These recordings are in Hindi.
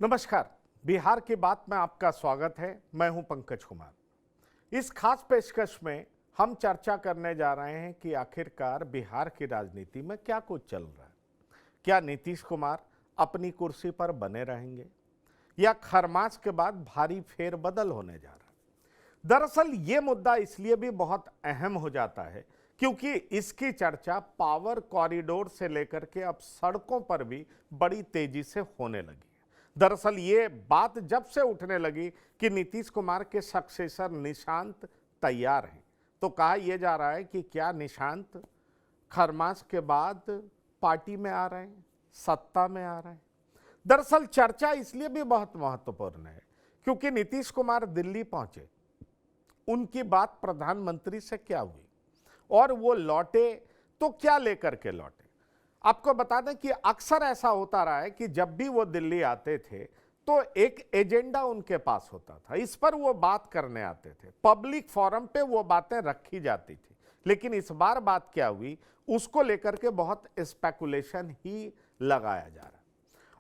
नमस्कार। बिहार की बात में आपका स्वागत है। मैं हूं पंकज कुमार। इस खास पेशकश में हम चर्चा करने जा रहे हैं कि आखिरकार बिहार की राजनीति में क्या कुछ चल रहा है। क्या नीतीश कुमार अपनी कुर्सी पर बने रहेंगे या खरमास के बाद भारी फेरबदल होने जा रहा है। दरअसल ये मुद्दा इसलिए भी बहुत अहम हो जाता है क्योंकि इसकी चर्चा पावर कॉरिडोर से लेकर के अब सड़कों पर भी बड़ी तेजी से होने लगी। दरअसल ये बात जब से उठने लगी कि नीतीश कुमार के सक्सेसर निशांत तैयार हैं, तो कहा यह जा रहा है कि क्या निशांत खरमास के बाद पार्टी में आ रहे हैं, सत्ता में आ रहे हैं। दरअसल चर्चा इसलिए भी बहुत महत्वपूर्ण है क्योंकि नीतीश कुमार दिल्ली पहुंचे, उनकी बात प्रधानमंत्री से क्या हुई और वो लौटे तो क्या लेकर के लौटे। आपको बता दें कि अक्सर ऐसा होता रहा है कि जब भी वो दिल्ली आते थे तो एक एजेंडा उनके पास होता था, इस पर वो बात करने आते थे, पब्लिक फोरम पे वो बातें रखी जाती थी। लेकिन इस बार बात क्या हुई उसको लेकर के बहुत स्पेकुलेशन ही लगाया जा रहा है।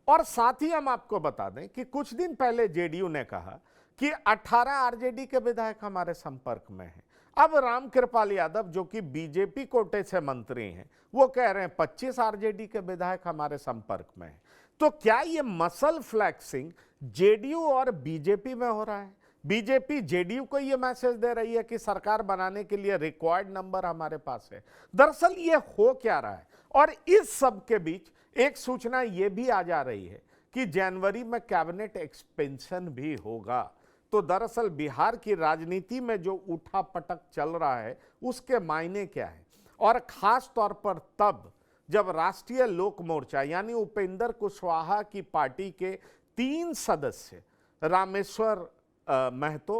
और साथ ही हम आपको बता दें कि कुछ दिन पहले जेडीयू ने कहा कि 18 आरजेडी के विधायक हमारे संपर्क में हैं। अब रामकृपाल यादव जो कि बीजेपी कोटे से मंत्री हैं, वो कह रहे हैं 25 आरजेडी के विधायक हमारे संपर्क में हैं। तो क्या ये मसल फ्लैक्सिंग जेडीयू और बीजेपी में हो रहा है? बीजेपी जेडीयू को ये मैसेज दे रही है कि सरकार बनाने के लिए रिक्वायर्ड नंबर हमारे पास है। दरअसल ये हो क्या रहा है? और इस सब के बीच एक सूचना ये भी आ जा रही है कि जनवरी में कैबिनेट एक्सपेंशन भी होगा। तो दरअसल बिहार की राजनीति में जो उठा पटक चल रहा है उसके मायने क्या है, और खास तौर पर तब जब राष्ट्रीय लोक मोर्चा यानी उपेंद्र कुशवाहा की पार्टी के 3 सदस्य रामेश्वर महतो,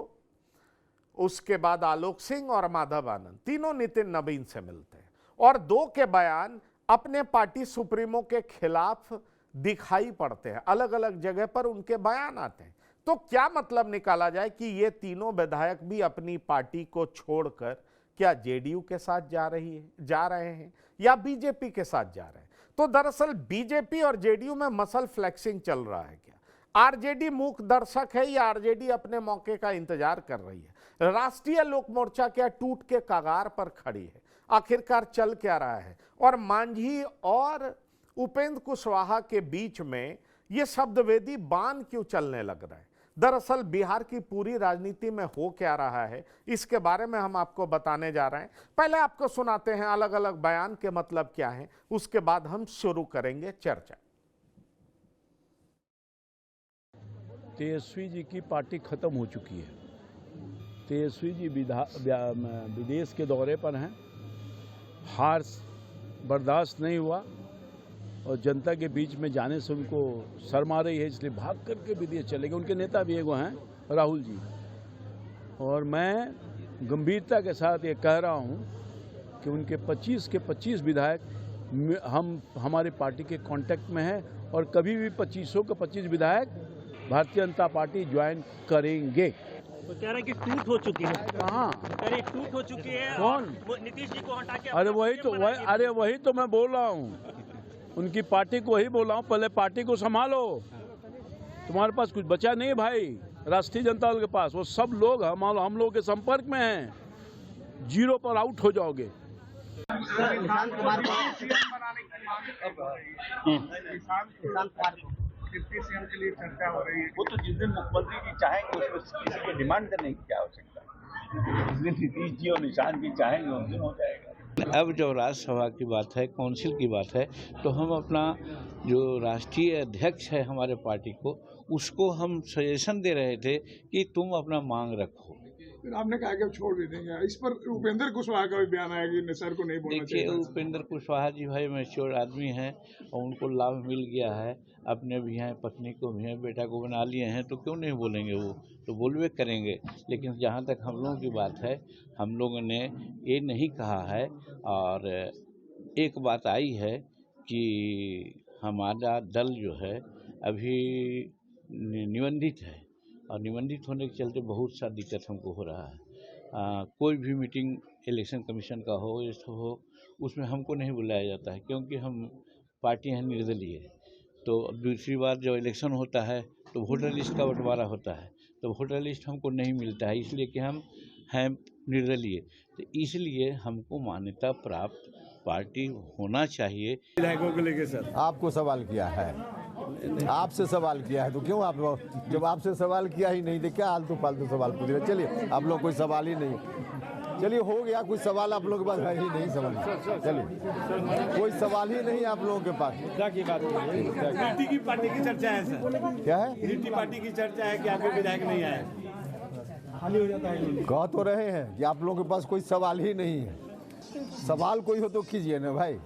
उसके बाद आलोक सिंह और माधव आनंद, तीनों नितिन नवीन से मिलते हैं और 2 के बयान अपने पार्टी सुप्रीमो के खिलाफ दिखाई पड़ते हैं। अलग अलग जगह पर उनके बयान आते हैं। तो क्या मतलब निकाला जाए कि ये तीनों विधायक भी अपनी पार्टी को छोड़कर क्या जेडीयू के साथ जा रहे हैं या बीजेपी के साथ जा रहे हैं? तो दरअसल बीजेपी और जेडीयू में मसल फ्लेक्सिंग चल रहा है। क्या आरजेडी मूक दर्शक है या आरजेडी अपने मौके का इंतजार कर रही है? राष्ट्रीय लोक मोर्चा क्या टूट के कगार पर खड़ी है? आखिरकार चल क्या रहा है? और मांझी और उपेंद्र कुशवाहा के बीच में यह शब्दवेदी बाण क्यों चलने लग रहा है? दरअसल बिहार की पूरी राजनीति में हो क्या रहा है इसके बारे में हम आपको बताने जा रहे हैं। पहले आपको सुनाते हैं अलग अलग बयान के मतलब क्या है, उसके बाद हम शुरू करेंगे चर्चा। तेजस्वी जी की पार्टी खत्म हो चुकी है। तेजस्वी जी विदेश के दौरे पर हैं। हार बर्दाश्त नहीं हुआ और जनता के बीच में जाने से उनको शर्म आ रही है, इसलिए भाग करके विदेश चले गए। उनके नेता भी एगो हैं राहुल जी, और मैं गंभीरता के साथ ये कह रहा हूँ कि उनके 25 के 25 विधायक हमारी पार्टी के कांटेक्ट में हैं और कभी भी 25 के 25 विधायक भारतीय जनता पार्टी ज्वाइन करेंगे। तो कह रहे हैं कि टूट हो चुकी है। कहाँ कह रहे टूट हो चुकी है? कौन? नीतीश जी को हटा के अरे वही तो मैं बोल रहा हूँ, उनकी पार्टी को वही बोल रहा हूँ। पहले पार्टी को संभालो, तुम्हारे पास कुछ बचा नहीं भाई। राष्ट्रीय जनता दल के पास वो सब लोग हम लोग के संपर्क में हैं, 0 पर आउट हो जाओगे। निशांत कुमार को डिप्टी सीएम के लिए चर्चा हो रही है। वो तो जिस दिन मुख्यमंत्री जी चाहेंगे उसमें किसी को डिमांड करने की क्या आवश्यकता है। जिस दिन नीतीश जी और निशांत जी चाहेंगे उस दिन हो जाएगा। अब जब राज्यसभा की बात है, काउंसिल की बात है, तो हम अपना जो राष्ट्रीय अध्यक्ष है हमारे पार्टी को, उसको हम सजेशन दे रहे थे कि तुम अपना मांग रखो। फिर आपने कहा कि छोड़ भी देंगे। इस पर उपेंद्र कुशवाहा का भी बयान आया कि सर को नहीं बोलना चाहिए। देखिए, उपेंद्र कुशवाहा जी भाई मैच्योर आदमी हैं और उनको लाभ मिल गया है। अपने भी हैं, पत्नी को भी हैं, बेटा को बना लिए हैं, तो क्यों नहीं बोलेंगे? वो तो बोलवे करेंगे। लेकिन जहाँ तक हम लोगों की बात है, हम लोगों ने ये नहीं कहा है। और एक बात आई है कि हमारा दल जो है अभी निबंधित है और निबंधित होने के चलते बहुत सा दिक्कत हमको हो रहा है। कोई भी मीटिंग इलेक्शन कमीशन का हो या हो, उसमें हमको नहीं बुलाया जाता है क्योंकि हम पार्टी हैं निर्दलीय। तो अब दूसरी बार जब इलेक्शन होता है तो वोटर लिस्ट का बंटवारा होता है, तो वोटर लिस्ट हमको नहीं मिलता है, इसलिए कि हम हैं निर्दलीय, तो इसलिए हमको मान्यता प्राप्त पार्टी होना चाहिए। विधायकों को लेके सर आपको सवाल किया है, आपसे सवाल किया है, तो क्यों आप लोग, जब आपसे सवाल किया ही नहीं तो क्या आलतू फालतू सवाल पूछ रहे? चलिए, आप लोग कोई सवाल ही नहीं, चलिए हो गया, कोई सवाल आप लोगों के पास है ही नहीं, समझ, चलिए कोई सवाल ही नहीं आप लोगों के पास। क्या की बात गिरटी की पार्टी की चर्चा है सर, क्या है? गिरटी पार्टी की चर्चा है कि आपके विधायक नहीं आए, खाली हो जाता है। कह तो रहे हैं कि आप लोगों के पास कोई सवाल ही नहीं है, सवाल कोई हो तो कीजिए ना भाई,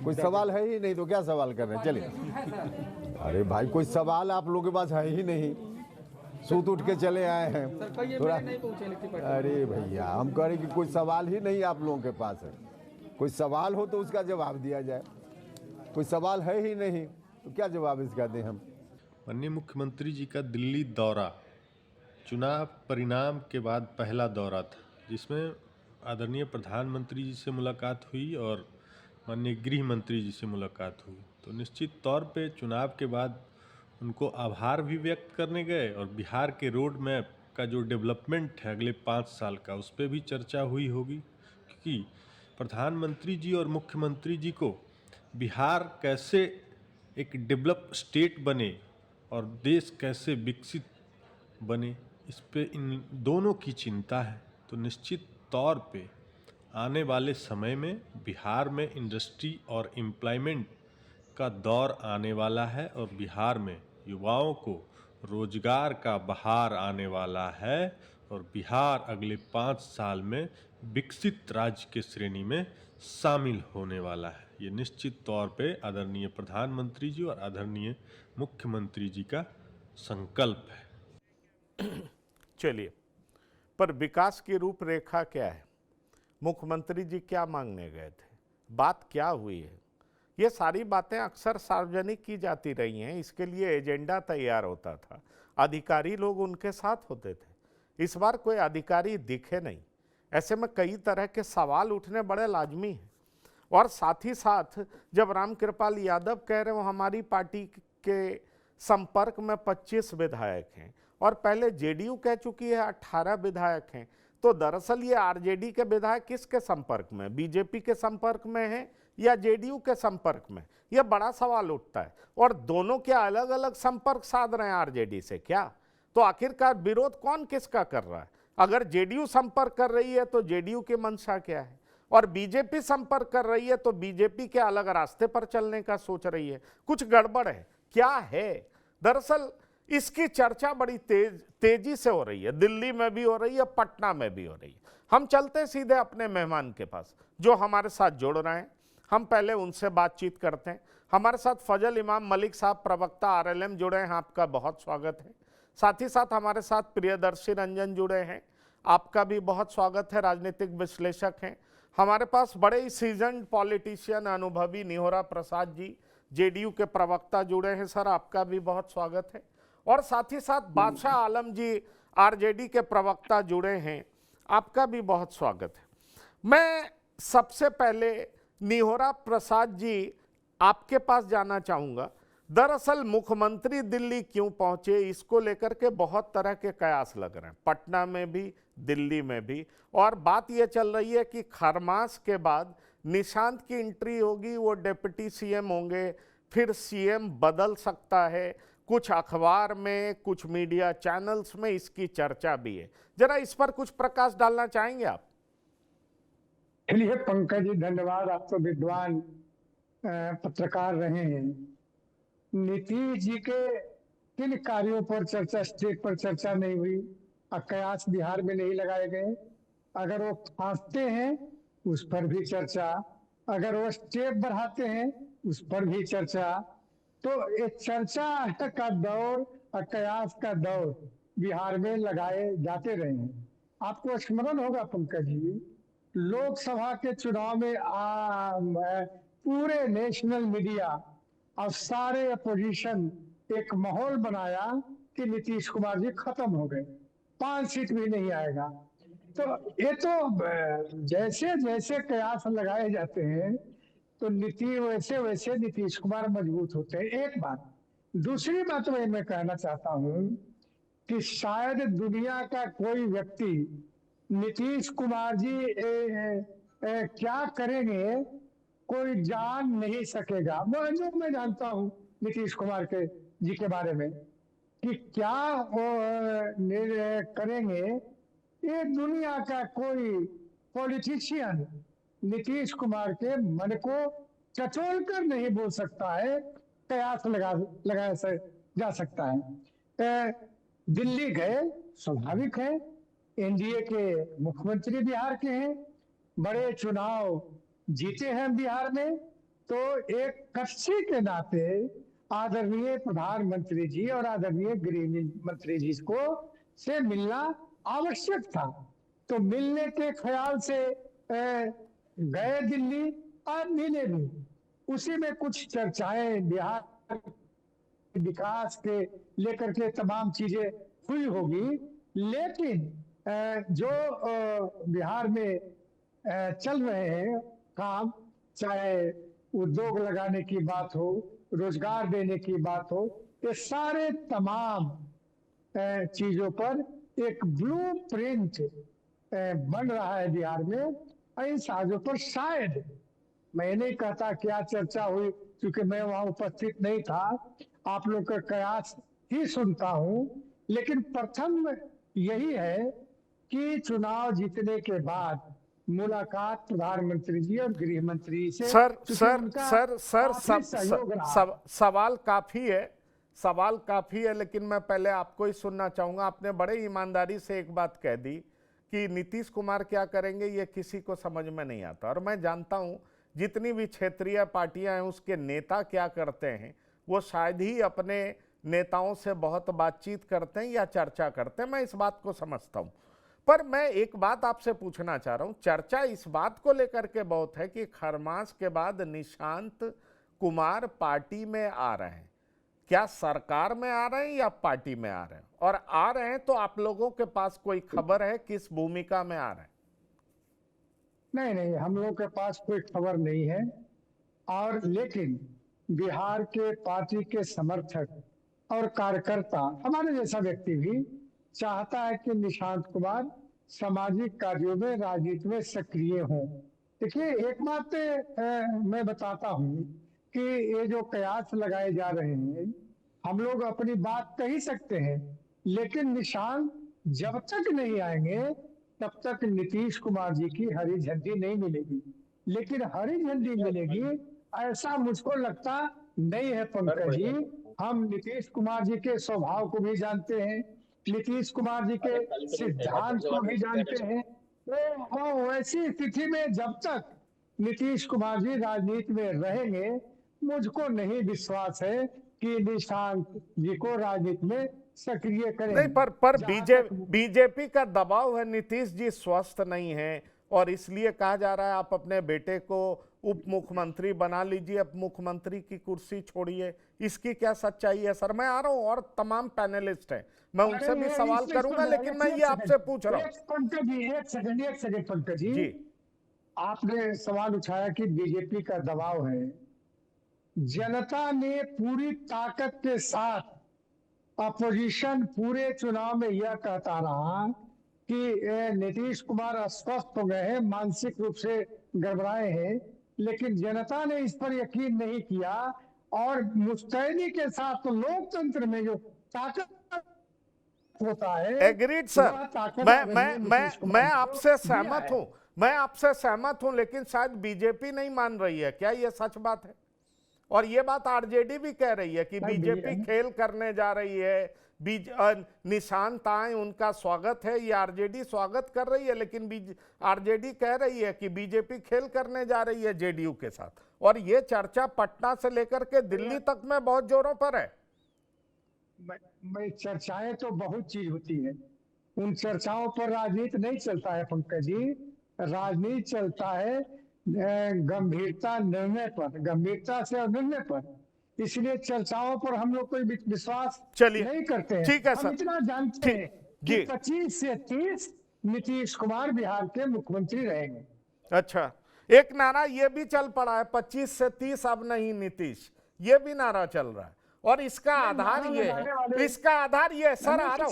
कोई सवाल है ही नहीं तो क्या सवाल कर रहे हैं? चलिए, अरे भाई कोई सवाल आप लोगों के पास है ही नहीं, सूत उठ के चले आए हैं थोड़ा। अरे भैया हम कह रहे कि कोई सवाल ही नहीं आप लोगों के पास है, कोई सवाल हो तो उसका जवाब दिया जाए, कोई सवाल है ही नहीं तो क्या जवाब इसका दें हम? माननीय मुख्यमंत्री जी का दिल्ली दौरा चुनाव परिणाम के बाद पहला दौरा था, जिसमें आदरणीय प्रधानमंत्री जी से मुलाकात हुई और माननीय गृह मंत्री जी से मुलाकात हुई। तो निश्चित तौर पे चुनाव के बाद उनको आभार भी व्यक्त करने गए और बिहार के रोड मैप का जो डेवलपमेंट है अगले 5 साल का, उस पर भी चर्चा हुई होगी, क्योंकि प्रधानमंत्री जी और मुख्यमंत्री जी को बिहार कैसे एक डेवलप स्टेट बने और देश कैसे विकसित बने, इस पे इन दोनों की चिंता है। तो निश्चित तौर पे आने वाले समय में बिहार में इंडस्ट्री और एम्प्लॉयमेंट का दौर आने वाला है और बिहार में युवाओं को रोजगार का बहार आने वाला है और बिहार अगले 5 साल में विकसित राज्य के श्रेणी में शामिल होने वाला है। ये निश्चित तौर पे आदरणीय प्रधानमंत्री जी और आदरणीय मुख्यमंत्री जी का संकल्प है। चलिए, पर विकास की रूपरेखा क्या है? मुख्यमंत्री जी क्या मांगने गए थे? बात क्या हुई है? ये सारी बातें अक्सर सार्वजनिक की जाती रही हैं, इसके लिए एजेंडा तैयार होता था, अधिकारी लोग उनके साथ होते थे। इस बार कोई अधिकारी दिखे नहीं, ऐसे में कई तरह के सवाल उठने बड़े लाजमी हैं। और साथ ही साथ जब रामकृपाल यादव कह रहे हो हमारी पार्टी के संपर्क में 25 विधायक हैं और पहले जेडीयू कह चुकी है 18 विधायक हैं, तो दरअसल ये आरजेडी के विधायक किसके संपर्क में, बीजेपी के संपर्क में है या जेडीयू के संपर्क में? यह बड़ा सवाल उठता है। और दोनों क्या अलग अलग संपर्क साध रहे हैं आरजेडी से क्या? तो आखिरकार विरोध कौन किसका कर रहा है? अगर जेडीयू संपर्क कर रही है तो जेडीयू की मंशा क्या है, और बीजेपी संपर्क कर रही है तो बीजेपी के अलग रास्ते पर चलने का सोच रही है। कुछ गड़बड़ है, क्या है? दरअसल इसकी चर्चा बड़ी तेजी से हो रही है, दिल्ली में भी हो रही है, पटना में भी हो रही है। हम चलते सीधे अपने मेहमान के पास जो हमारे साथ जुड़ रहे हैं, हम पहले उनसे बातचीत करते हैं। हमारे साथ फजल इमाम मलिक साहब, प्रवक्ता आरएलएम जुड़े हैं, आपका बहुत स्वागत है। साथ ही साथ हमारे साथ प्रियदर्शी रंजन जुड़े हैं, आपका भी बहुत स्वागत है, राजनीतिक विश्लेषक हैं। हमारे पास बड़े ही सीजन्ड पॉलिटिशियन अनुभवी निहोरा प्रसाद जी, जेडीयू के प्रवक्ता जुड़े हैं, सर आपका भी बहुत स्वागत है। और साथ ही साथ बादशाह आलम जी आरजेडी के प्रवक्ता जुड़े हैं, आपका भी बहुत स्वागत है। मैं सबसे पहले निहोरा प्रसाद जी आपके पास जाना चाहूँगा। दरअसल मुख्यमंत्री दिल्ली क्यों पहुंचे, इसको लेकर के बहुत तरह के कयास लग रहे हैं, पटना में भी, दिल्ली में भी। और बात यह चल रही है कि खरमास के बाद निशांत की एंट्री होगी, वो डिप्टी सीएम होंगे, फिर सीएम बदल सकता है। कुछ अखबार में, कुछ मीडिया चैनल्स में इसकी चर्चा भी है। जरा इस पर कुछ प्रकाश डालना चाहेंगे आप? चलिए पंकज जी, धन्यवाद। आप तो विद्वान पत्रकार रहे हैं। नीतीश जी के किन कार्यों पर चर्चा, स्टेट पर चर्चा नहीं हुई, कयास बिहार में नहीं लगाए गए। अगर वो फांसते हैं उस पर भी चर्चा, अगर वो स्टेप बढ़ाते हैं उस पर भी चर्चा। तो एक चर्चा का दौर और कयास का दौर बिहार में लगाए जाते रहे हैं। आपको स्मरण होगा पंकज जी, लोकसभा के चुनाव में पूरे नेशनल और सारे अपोजिशन एक माहौल बनाया कि नीतीश कुमार जी खत्म हो गए, 5 सीट भी नहीं आएगा। तो ये तो जैसे जैसे कयास लगाए जाते हैं तो वैसे वैसे नीतीश कुमार मजबूत होते हैं। एक बात दूसरी बात मैं कहना चाहता हूं कि शायद दुनिया का कोई व्यक्ति नीतीश कुमार जी क्या करेंगे कोई जान नहीं सकेगा। मैं जानता हूं नीतीश कुमार जी के बारे में कि क्या वो करेंगे, ये दुनिया का कोई पॉलिटिशियन नीतीश कुमार के मन को चचोल कर नहीं बोल सकता है, कयास लगाया जा सकता है। दिल्ली गए, स्वाभाविक है, एनडीए के मुख्यमंत्री बिहार के हैं, बड़े चुनाव जीते हैं बिहार में, तो एक कक्षी के नाते आदरणीय प्रधानमंत्री जी और आदरणीय गृह मंत्री जी को से मिलना आवश्यक था। तो मिलने के ख्याल से गए दिल्ली और मिले भी। उसी में कुछ चर्चाएं बिहार विकास के लेकर के तमाम चीजें हुई होगी, लेकिन जो बिहार में चल रहे हैं काम, चाहे उद्योग लगाने की बात हो, रोजगार देने की बात हो, ये सारे तमाम चीजों पर एक ब्लूप्रिंट बन रहा है बिहार में। इन साजों पर शायद, मैं नहीं कहता क्या चर्चा हुई क्योंकि मैं वहां उपस्थित नहीं था, आप लोग का कयास ही सुनता हूं, लेकिन प्रथम यही है कि चुनाव जीतने के बाद मुलाकात प्रधानमंत्री जी और गृह मंत्री से सवाल काफी है, लेकिन मैं पहले आपको ही सुनना चाहूंगा। आपने बड़े ईमानदारी से एक बात कह दी कि नीतीश कुमार क्या करेंगे ये किसी को समझ में नहीं आता, और मैं जानता हूं जितनी भी क्षेत्रीय पार्टियां हैं उसके नेता क्या करते हैं, वो शायद ही अपने नेताओं से बहुत बातचीत करते हैं या चर्चा करते हैं, मैं इस बात को समझता हूं। पर मैं एक बात आपसे पूछना चाह रहा हूं, चर्चा इस बात को लेकर के बहुत है कि खरमास के बाद निशांत कुमार पार्टी में आ रहे हैं। क्या सरकार में आ रहे हैं या पार्टी में आ रहे हैं? और आ रहे हैं तो आप लोगों के पास कोई खबर है किस भूमिका में आ रहे हैं? नहीं, हम लोग के पास कोई खबर नहीं है। और लेकिन बिहार के पार्टी के समर्थक और कार्यकर्ता, हमारे जैसा व्यक्ति भी चाहता है कि निशांत कुमार सामाजिक कार्यों में, राजनीति में सक्रिय हों। देखिए, एक बात मैं बताता हूं कि ये जो कयास लगाए जा रहे हैं, हम लोग अपनी बात कह ही सकते हैं, लेकिन निशांत जब तक नहीं आएंगे तब तक नीतीश कुमार जी की हरी झंडी नहीं मिलेगी। लेकिन हरी झंडी मिलेगी ऐसा मुझको लगता नहीं है पंकज जी। हम नीतीश कुमार जी के स्वभाव को भी जानते हैं, नीतीश कुमार जी के सिद्धांत को भी जानते हैं। तो ऐसी स्थिति में जब तक नीतीश कुमार जी राजनीति में रहेंगे, मुझको नहीं विश्वास है कि निशांत जी को राजनीति में सक्रिय करेंगे। नहीं, पर बीजेपी का दबाव है, नीतीश जी स्वस्थ नहीं है और इसलिए कहा जा रहा है आप अपने बेटे को उप मुख्यमंत्री बना लीजिए, अब मुख्यमंत्री की कुर्सी छोड़िए। इसकी क्या सच्चाई है सर? मैं आ रहा हूं और तमाम पैनलिस्ट हैं, मैं उनसे भी सवाल करूंगा, लेकिन मैं ये आपसे पूछ रहा हूँ। पंकज जी एक सेकंड पंकज जी, आपने सवाल उठाया कि बीजेपी का दबाव है। जनता ने पूरी ताकत के साथ, अपोजिशन पूरे चुनाव में यह कहता रहा कि नीतीश कुमार अस्वस्थ हो गए हैं, मानसिक रूप से गड़बड़ाए हैं, लेकिन जनता ने इस पर यकीन नहीं किया। और मुस्तैदी के साथ तो लोकतंत्र में जो ताकत होता है, एग्रीड सर, मैं आपसे सहमत हूं, लेकिन शायद बीजेपी नहीं मान रही है। क्या ये सच बात है? और ये बात आरजेडी भी कह रही है कि बीजेपी खेल करने जा रही है, निशांत आए उनका स्वागत है, ये आरजेडी स्वागत कर रही है, लेकिन आरजेडी कह रही है कि बीजेपी खेल करने जा रही है जेडीयू के साथ। और ये चर्चा पटना से लेकर के दिल्ली तक में बहुत जोरों पर है। चर्चाएं तो बहुत चीज होती है, उन चर्चाओं पर राजनीति नहीं चलता है पंकज जी। राजनीति चलता है गंभीरता से और निर्णय पर। इसलिए चर्चाओं पर हम लोग कोई विश्वास नहीं करते हैं। ठीक है सर, हम इतना जानते हैं कि 25 से 30 नीतीश कुमार बिहार के मुख्यमंत्री रहेंगे। अच्छा, एक नारा ये भी चल पड़ा है 25 से 30 अब नहीं नीतीश, ये भी नारा चल रहा है। और इसका आधार ये है, इसका आधार ये है। सर आ रहा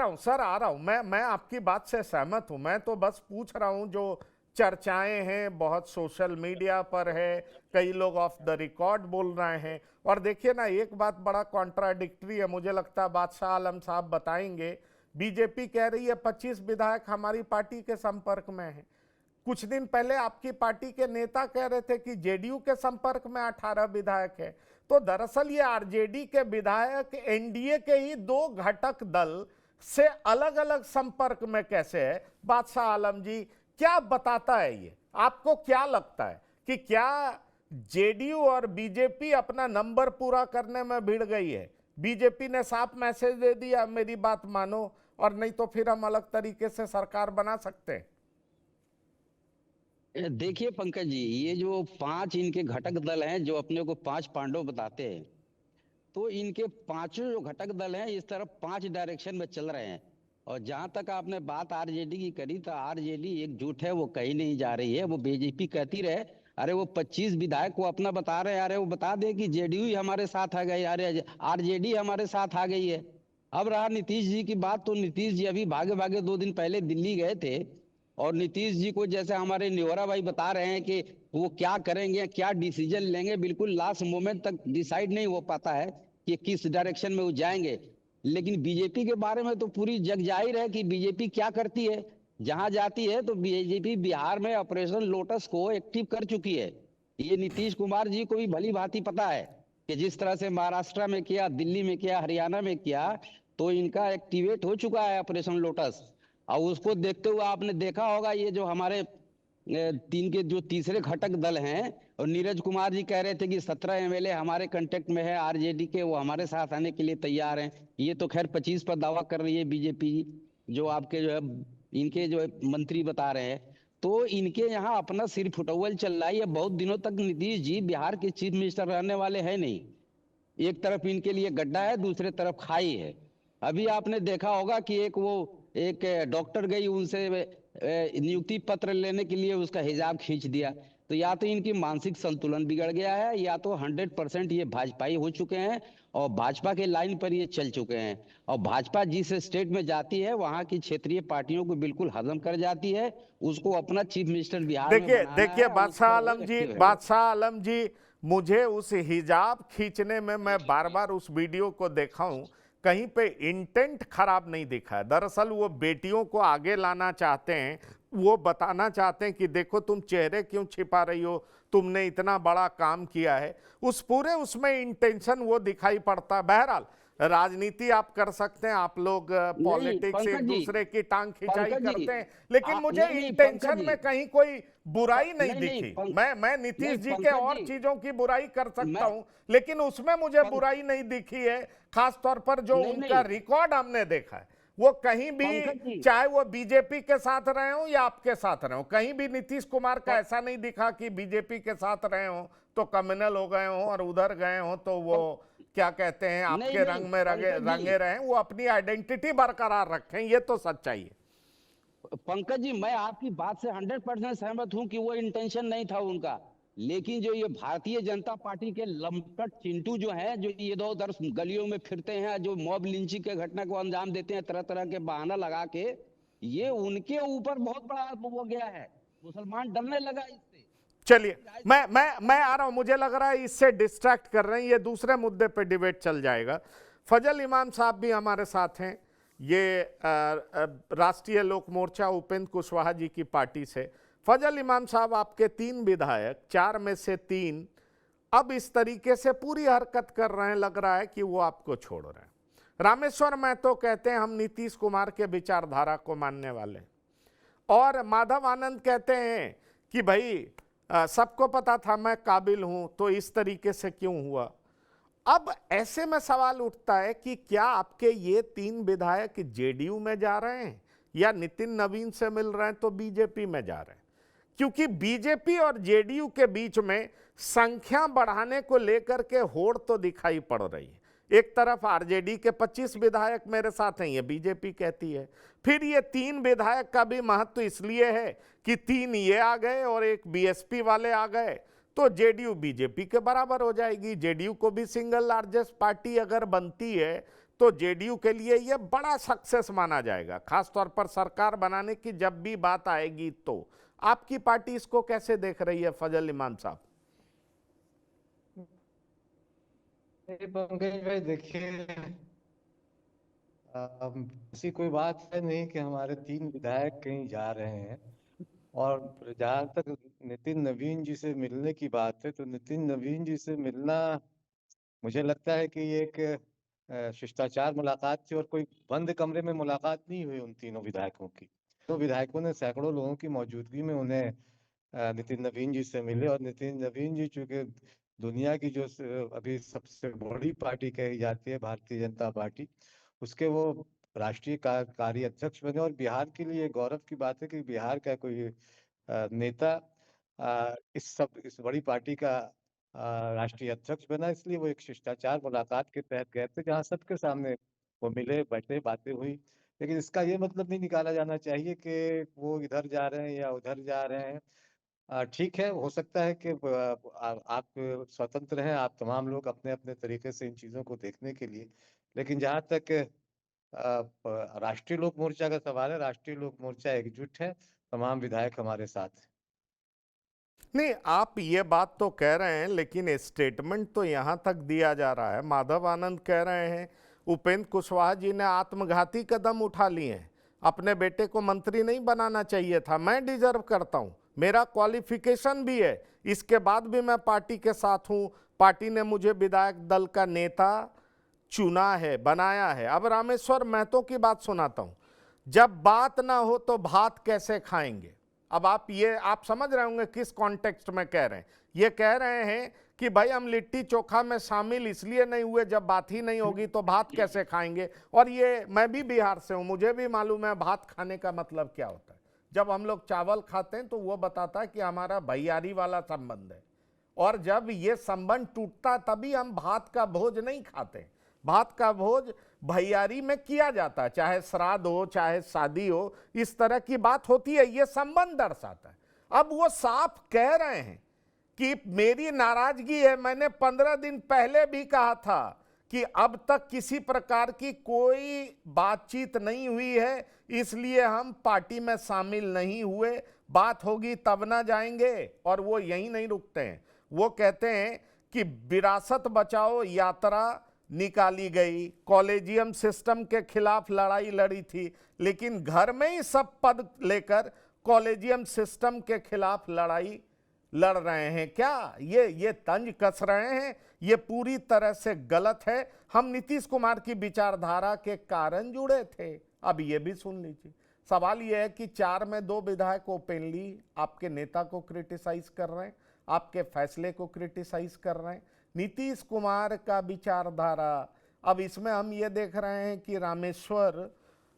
हूं, सर आ रहा हूं, मैं आपकी बात से सहमत हूं। मैं तो बस पूछ रहा हूं, जो चर्चाएं हैं बहुत सोशल मीडिया पर है, कई लोग ऑफ द रिकॉर्ड बोल रहे हैं। और देखिए ना, एक बात बड़ा कॉन्ट्राडिक्टरी है, मुझे लगता है बादशाह आलम साहब बताएंगे। बीजेपी कह रही है 25 विधायक हमारी पार्टी के संपर्क में हैं। कुछ दिन पहले आपकी पार्टी के नेता कह रहे थे कि जेडीयू के संपर्क में 18 विधायक है। तो दरअसल ये आरजेडी के विधायक एनडीए के ही 2 घटक दल से अलग अलग संपर्क में कैसे है? बादशाह आलम जी, क्या बताता है ये? आपको क्या लगता है कि क्या जेडीयू और बीजेपी अपना नंबर पूरा करने में भिड़ गई है? बीजेपी ने साफ मैसेज दे दिया, मेरी बात मानो, और नहीं तो फिर हम अलग तरीके से सरकार बना सकते हैं। देखिए पंकज जी, ये जो 5 इनके घटक दल हैं, जो अपने को 5 पांडव बताते हैं, तो इनके पांचों जो घटक दल हैं इस तरफ 5 डायरेक्शन में चल रहे हैं। और जहां तक आपने बात आरजेडी की करी, तो आरजेडी एकजुट है, वो कहीं नहीं जा रही है। वो बीजेपी कहती रहे, अरे वो 25 विधायक को अपना बता रहे हैं, अरे वो बता दे कि जेडीयू ही हमारे साथ आ गई, अरे आरजेडी हमारे साथ आ गई है। अब रहा नीतीश जी की बात, तो नीतीश जी अभी भागे भागे 2 दिन पहले दिल्ली गए थे, और नीतीश जी को जैसे हमारे न्योरा भाई बता रहे हैं कि वो क्या करेंगे, क्या डिसीजन लेंगे, बिल्कुल लास्ट मोमेंट तक डिसाइड नहीं हो पाता है कि किस डायरेक्शन में वो जाएंगे। लेकिन बीजेपी के बारे में तो पूरी जग जाहिर है कि बीजेपी क्या करती है। जहां जाती है तो बीजेपी बिहार में ऑपरेशन लोटस को एक्टिव कर चुकी है। ये नीतीश कुमार जी को भी भली भांति पता है कि जिस तरह से महाराष्ट्र में किया, दिल्ली में किया, हरियाणा में किया, तो इनका एक्टिवेट हो चुका है ऑपरेशन लोटस। और उसको देखते हुए आपने देखा होगा, ये जो हमारे 3 के जो तीसरे घटक दल हैं, और नीरज कुमार जी कह रहे थे कि 17 एमएलए हमारे कांटेक्ट में है आरजेडी के, वो हमारे साथ आने के लिए तैयार हैं। ये तो खैर 25 पर दावा कर रही है बीजेपी, जो आपके जो है इनके जो मंत्री बता रहे हैं। तो इनके यहाँ अपना सिर फुटौल चल रहा है। ये बहुत दिनों तक नीतीश जी बिहार के चीफ मिनिस्टर रहने वाले हैं नहीं। एक तरफ इनके लिए गड्ढा है, दूसरे तरफ खाई है। अभी आपने देखा होगा कि एक डॉक्टर गई, उनसे नियुक्ति पत्र लेने के लिए उसका हिजाब खींच दिया। तो या तो इनकी मानसिक संतुलन बिगड़ गया है, या तो 100% ये भाजपाई हो चुके हैं और भाजपा के लाइन पर ये चल चुके हैं। और भाजपा जिस स्टेट में जाती है, वहां की क्षेत्रीय पार्टियों को बिल्कुल हजम कर जाती है। उसको अपना चीफ मिनिस्टर बिहार में देखिए बादशाह आलम जी, मुझे उस हिजाब खींचने में, मैं बार बार उस वीडियो को देखा हूं, कहीं पे इंटेंट खराब नहीं दिखा है। दरअसल वो बेटियों को आगे लाना चाहते हैं, वो बताना चाहते हैं कि देखो तुम चेहरे क्यों छिपा रही हो, तुमने इतना बड़ा काम किया है। उस पूरे उसमें इंटेंशन वो दिखाई पड़ता है। बहरहाल राजनीति आप कर सकते हैं, आप लोग पॉलिटिक्स एक दूसरे की टांग खिंचाई करते हैं, लेकिन मुझे इंटेंशन में कहीं कोई बुराई नहीं दिखी। मैं नीतीश जी के और चीजों की बुराई कर सकता हूं, लेकिन उसमें मुझे बुराई नहीं दिखी है। खास तौर पर जो उनका रिकॉर्ड हमने देखा है, वो कहीं भी, चाहे वो बीजेपी के साथ रहे हो या आपके साथ रहे हो, कहीं भी नीतीश कुमार का ऐसा नहीं दिखा कि बीजेपी के साथ रहे हो तो कम्युनल हो गए हो, और उधर गए हो तो वो क्या कहते हैं आपके रंग में रंगे रहे। वो अपनी आइडेंटिटी बरकरार रखें, ये तो सच्चाई है। पंकज जी, मैं आपकी बात से 100% सहमत हूं कि वो इंटेंशन नहीं था उनका। लेकिन जो ये भारतीय जनता पार्टी के लंपट चिंटू जो हैं, जो ये इधर उधर गलियों में फिरते हैं, जो मॉब लिंचिंग के घटना को अंजाम देते हैं तरह तरह के बहाना लगा के, ये उनके ऊपर बहुत बड़ा हो गया है। मुसलमान डरने लगा इससे। चलिए मैं आ रहा हूं, मुझे लग रहा है इससे डिस्ट्रैक्ट कर रहे हैं, ये दूसरे मुद्दे पे डिबेट चल जाएगा। फजल इमाम साहब भी हमारे साथ हैं, ये राष्ट्रीय लोक मोर्चा उपेंद्र कुशवाहा जी की पार्टी से। फजल इमाम साहब, आपके 3 विधायक, 4 में से 3 अब इस तरीके से पूरी हरकत कर रहे हैं, लग रहा है कि वो आपको छोड़ रहे हैं। रामेश्वर महतो कहते हैं हम नीतीश कुमार के विचारधारा को मानने वाले, और माधव आनंद कहते हैं कि भाई सबको पता था मैं काबिल हूं, तो इस तरीके से क्यों हुआ। अब ऐसे में सवाल उठता है कि क्या आपके ये 3 विधायक जेडीयू में जा रहे हैं या नितिन नवीन से मिल रहे हैं तो बीजेपी में जा रहे हैं? क्योंकि बीजेपी और जेडीयू के बीच में संख्या बढ़ाने को लेकर के होड़ तो दिखाई पड़ रही है। एक तरफ आरजेडी के 25 विधायक मेरे साथ हैं, ये बीजेपी कहती है। फिर ये 3 विधायक का भी महत्व इसलिए है कि 3 ये आ गए और एक बीएसपी वाले आ गए, तो तो जेडीयू बीजेपी के बराबर हो जाएगी। जेडीयू को भी सिंगल लार्जेस्ट पार्टी अगर बनती है तो जेडीयू के लिए यह बड़ा सक्सेस माना जाएगा, खासतौर पर सरकार बनाने की जब भी बात आएगी। तो आपकी पार्टी इसको कैसे देख रही है फजल इमाम साहब? पंकज भाई देखिए, ऐसी कोई बात है नहीं कि हमारे 3 विधायक कहीं जा रहे हैं। और जहाँ तक नितिन नवीन जी से मिलने की बात है, तो नितिन नवीन जी से मिलना मुझे लगता है कि ये एक शिष्टाचार मुलाकात थी और कोई बंद कमरे में मुलाकात नहीं हुई उन तीनों विधायकों की। तो विधायकों ने सैकड़ों लोगों की मौजूदगी में उन्हें नितिन नवीन जी से मिले। और नितिन नवीन जी चूंकि दुनिया की जो अभी सबसे बड़ी पार्टी कही जाती है भारतीय जनता पार्टी, उसके वो राष्ट्रीय कार्य अध्यक्ष बने। और बिहार के लिए गौरव की बात है कि बिहार का कोई नेता इस बड़ी पार्टी का राष्ट्रीय अध्यक्ष बना। इसलिए वो एक शिष्टाचार मुलाकात के तहत गए थे, जहाँ सबके सामने वो मिले, बैठे, बातें हुई। लेकिन इसका ये मतलब नहीं निकाला जाना चाहिए कि वो इधर जा रहे हैं या उधर जा रहे हैं। ठीक है, हो सकता है कि आप स्वतंत्र हैं, आप तमाम लोग अपने अपने तरीके से इन चीज़ों को देखने के लिए। लेकिन जहाँ तक राष्ट्रीय लोक मोर्चा का सवाल है, राष्ट्रीय लोक मोर्चा एकजुट है, तमाम विधायक हमारे साथ हैं। नहीं, आप ये बात तो कह रहे हैं, लेकिन स्टेटमेंट तो यहां तक दिया जा रहा है। माधव आनंद कह रहे हैं उपेंद्र कुशवाहा जी ने आत्मघाती कदम उठा लिए हैं, अपने बेटे को मंत्री नहीं बनाना चाहिए था, मैं डिजर्व करता हूं, मेरा क्वालिफिकेशन भी है, इसके बाद भी मैं पार्टी के साथ हूं, पार्टी ने मुझे विधायक दल का नेता चुना है, बनाया है। अब रामेश्वर महतो की बात सुनाता हूं, जब बात ना हो तो भात कैसे खाएंगे। अब आप समझ रहे होंगे किस कॉन्टेक्स्ट में कह रहे हैं। ये कह रहे हैं कि भाई हम लिट्टी चोखा में शामिल इसलिए नहीं हुए, जब बात ही नहीं होगी तो भात कैसे खाएंगे। और ये मैं भी बिहार से हूं, मुझे भी मालूम है भात खाने का मतलब क्या होता है। जब हम लोग चावल खाते हैं तो वो बताता है कि हमारा भैयारी वाला संबंध है, और जब ये संबंध टूटता तभी हम भात का भोज नहीं खाते। भात का भोज भैयारी में किया जाता है, चाहे श्राद्ध हो चाहे शादी हो, इस तरह की बात होती है, ये संबंध दर्शाता है। अब वो साफ कह रहे हैं कि मेरी नाराजगी है, मैंने 15 दिन पहले भी कहा था कि अब तक किसी प्रकार की कोई बातचीत नहीं हुई है, इसलिए हम पार्टी में शामिल नहीं हुए, बात होगी तब ना जाएंगे। और वो यहीं नहीं रुकते हैं, वो कहते हैं कि विरासत बचाओ यात्रा निकाली गई, कॉलेजियम सिस्टम के खिलाफ लड़ाई लड़ी थी, लेकिन घर में ही सब पद लेकर कॉलेजियम सिस्टम के खिलाफ लड़ाई लड़ रहे हैं। क्या ये तंज कस रहे हैं? ये पूरी तरह से गलत है। हम नीतीश कुमार की विचारधारा के कारण जुड़े थे। अब ये भी सुन लीजिए। सवाल ये है कि 4 में 2 विधायक ओपनली आपके नेता को क्रिटिसाइज कर रहे हैं, आपके फैसले को क्रिटिसाइज कर रहे हैं, नीतीश कुमार का विचारधारा। अब इसमें हम ये देख रहे हैं कि रामेश्वर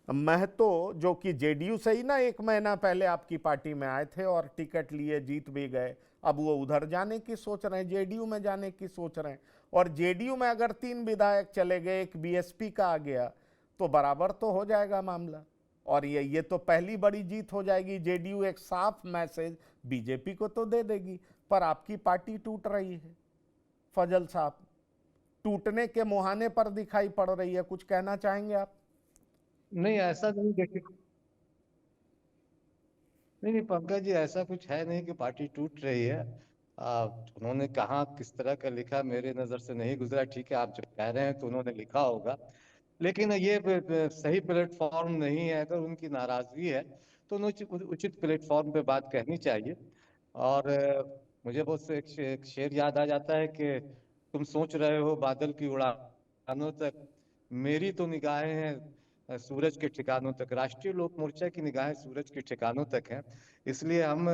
महतो, जो कि जेडीयू से ही ना 1 महीना पहले आपकी पार्टी में आए थे और टिकट लिए, जीत भी गए, अब वो उधर जाने की सोच रहे हैं, जेडीयू में जाने की सोच रहे हैं। और जेडीयू में अगर 3 विधायक चले गए, एक बीएसपी का आ गया, तो बराबर तो हो जाएगा मामला। और ये तो पहली बड़ी जीत हो जाएगी। जेडीयू एक साफ मैसेज बीजेपी को तो दे देगी, पर आपकी पार्टी टूट रही है फजल साहब, टूटने के मुहाने पर दिखाई पड़ रही है। कुछ कहना चाहेंगे आप? नहीं, ऐसा नहीं, देखिए, नहीं पंकज जी, ऐसा कुछ है नहीं कि पार्टी टूट रही है। उन्होंने कहा, किस तरह का लिखा, मेरे नजर से नहीं गुजरा। ठीक है, आप जब कह रहे हैं तो उन्होंने लिखा होगा, लेकिन ये सही प्लेटफॉर्म नहीं है। अगर उनकी नाराजगी है तो उचित प्लेटफॉर्म पे बात कहनी चाहिए। और मुझे बहुत से एक शेर याद आ जाता है कि तुम सोच रहे हो बादल की उड़ानों तक, मेरी तो निगाहें हैं सूरज के ठिकानों तक। राष्ट्रीय लोक मोर्चा की निगाहें सूरज के ठिकानों तक हैं। इसलिए हम,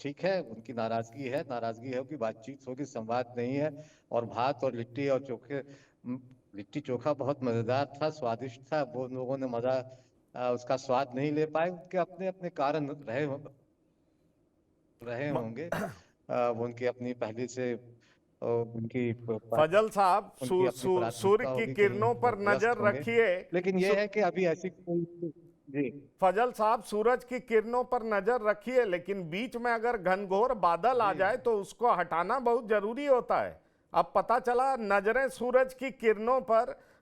ठीक है, उनकी नाराजगी है, नाराजगी है कि बातचीत होगी, संवाद नहीं है। और भात और लिट्टी और चोखे, लिट्टी चोखा बहुत मजेदार था, स्वादिष्ट था, वो लोगों ने मजा उसका स्वाद नहीं ले पाए। उनके अपने अपने कारण रहे होंगे, वो उनकी अपनी पहले से उनकी फजल साहब, सूर्य की किरणों पर नजर रखिए। लेकिन ये है कि अभी ऐसी जी फजल साहब, सूरज की किरणों पर नजर रखिए, लेकिन बीच में अगर घनघोर बादल आ जाए तो उसको हटाना बहुत जरूरी होता है। अब पता चला नजरें सूरज की किरणों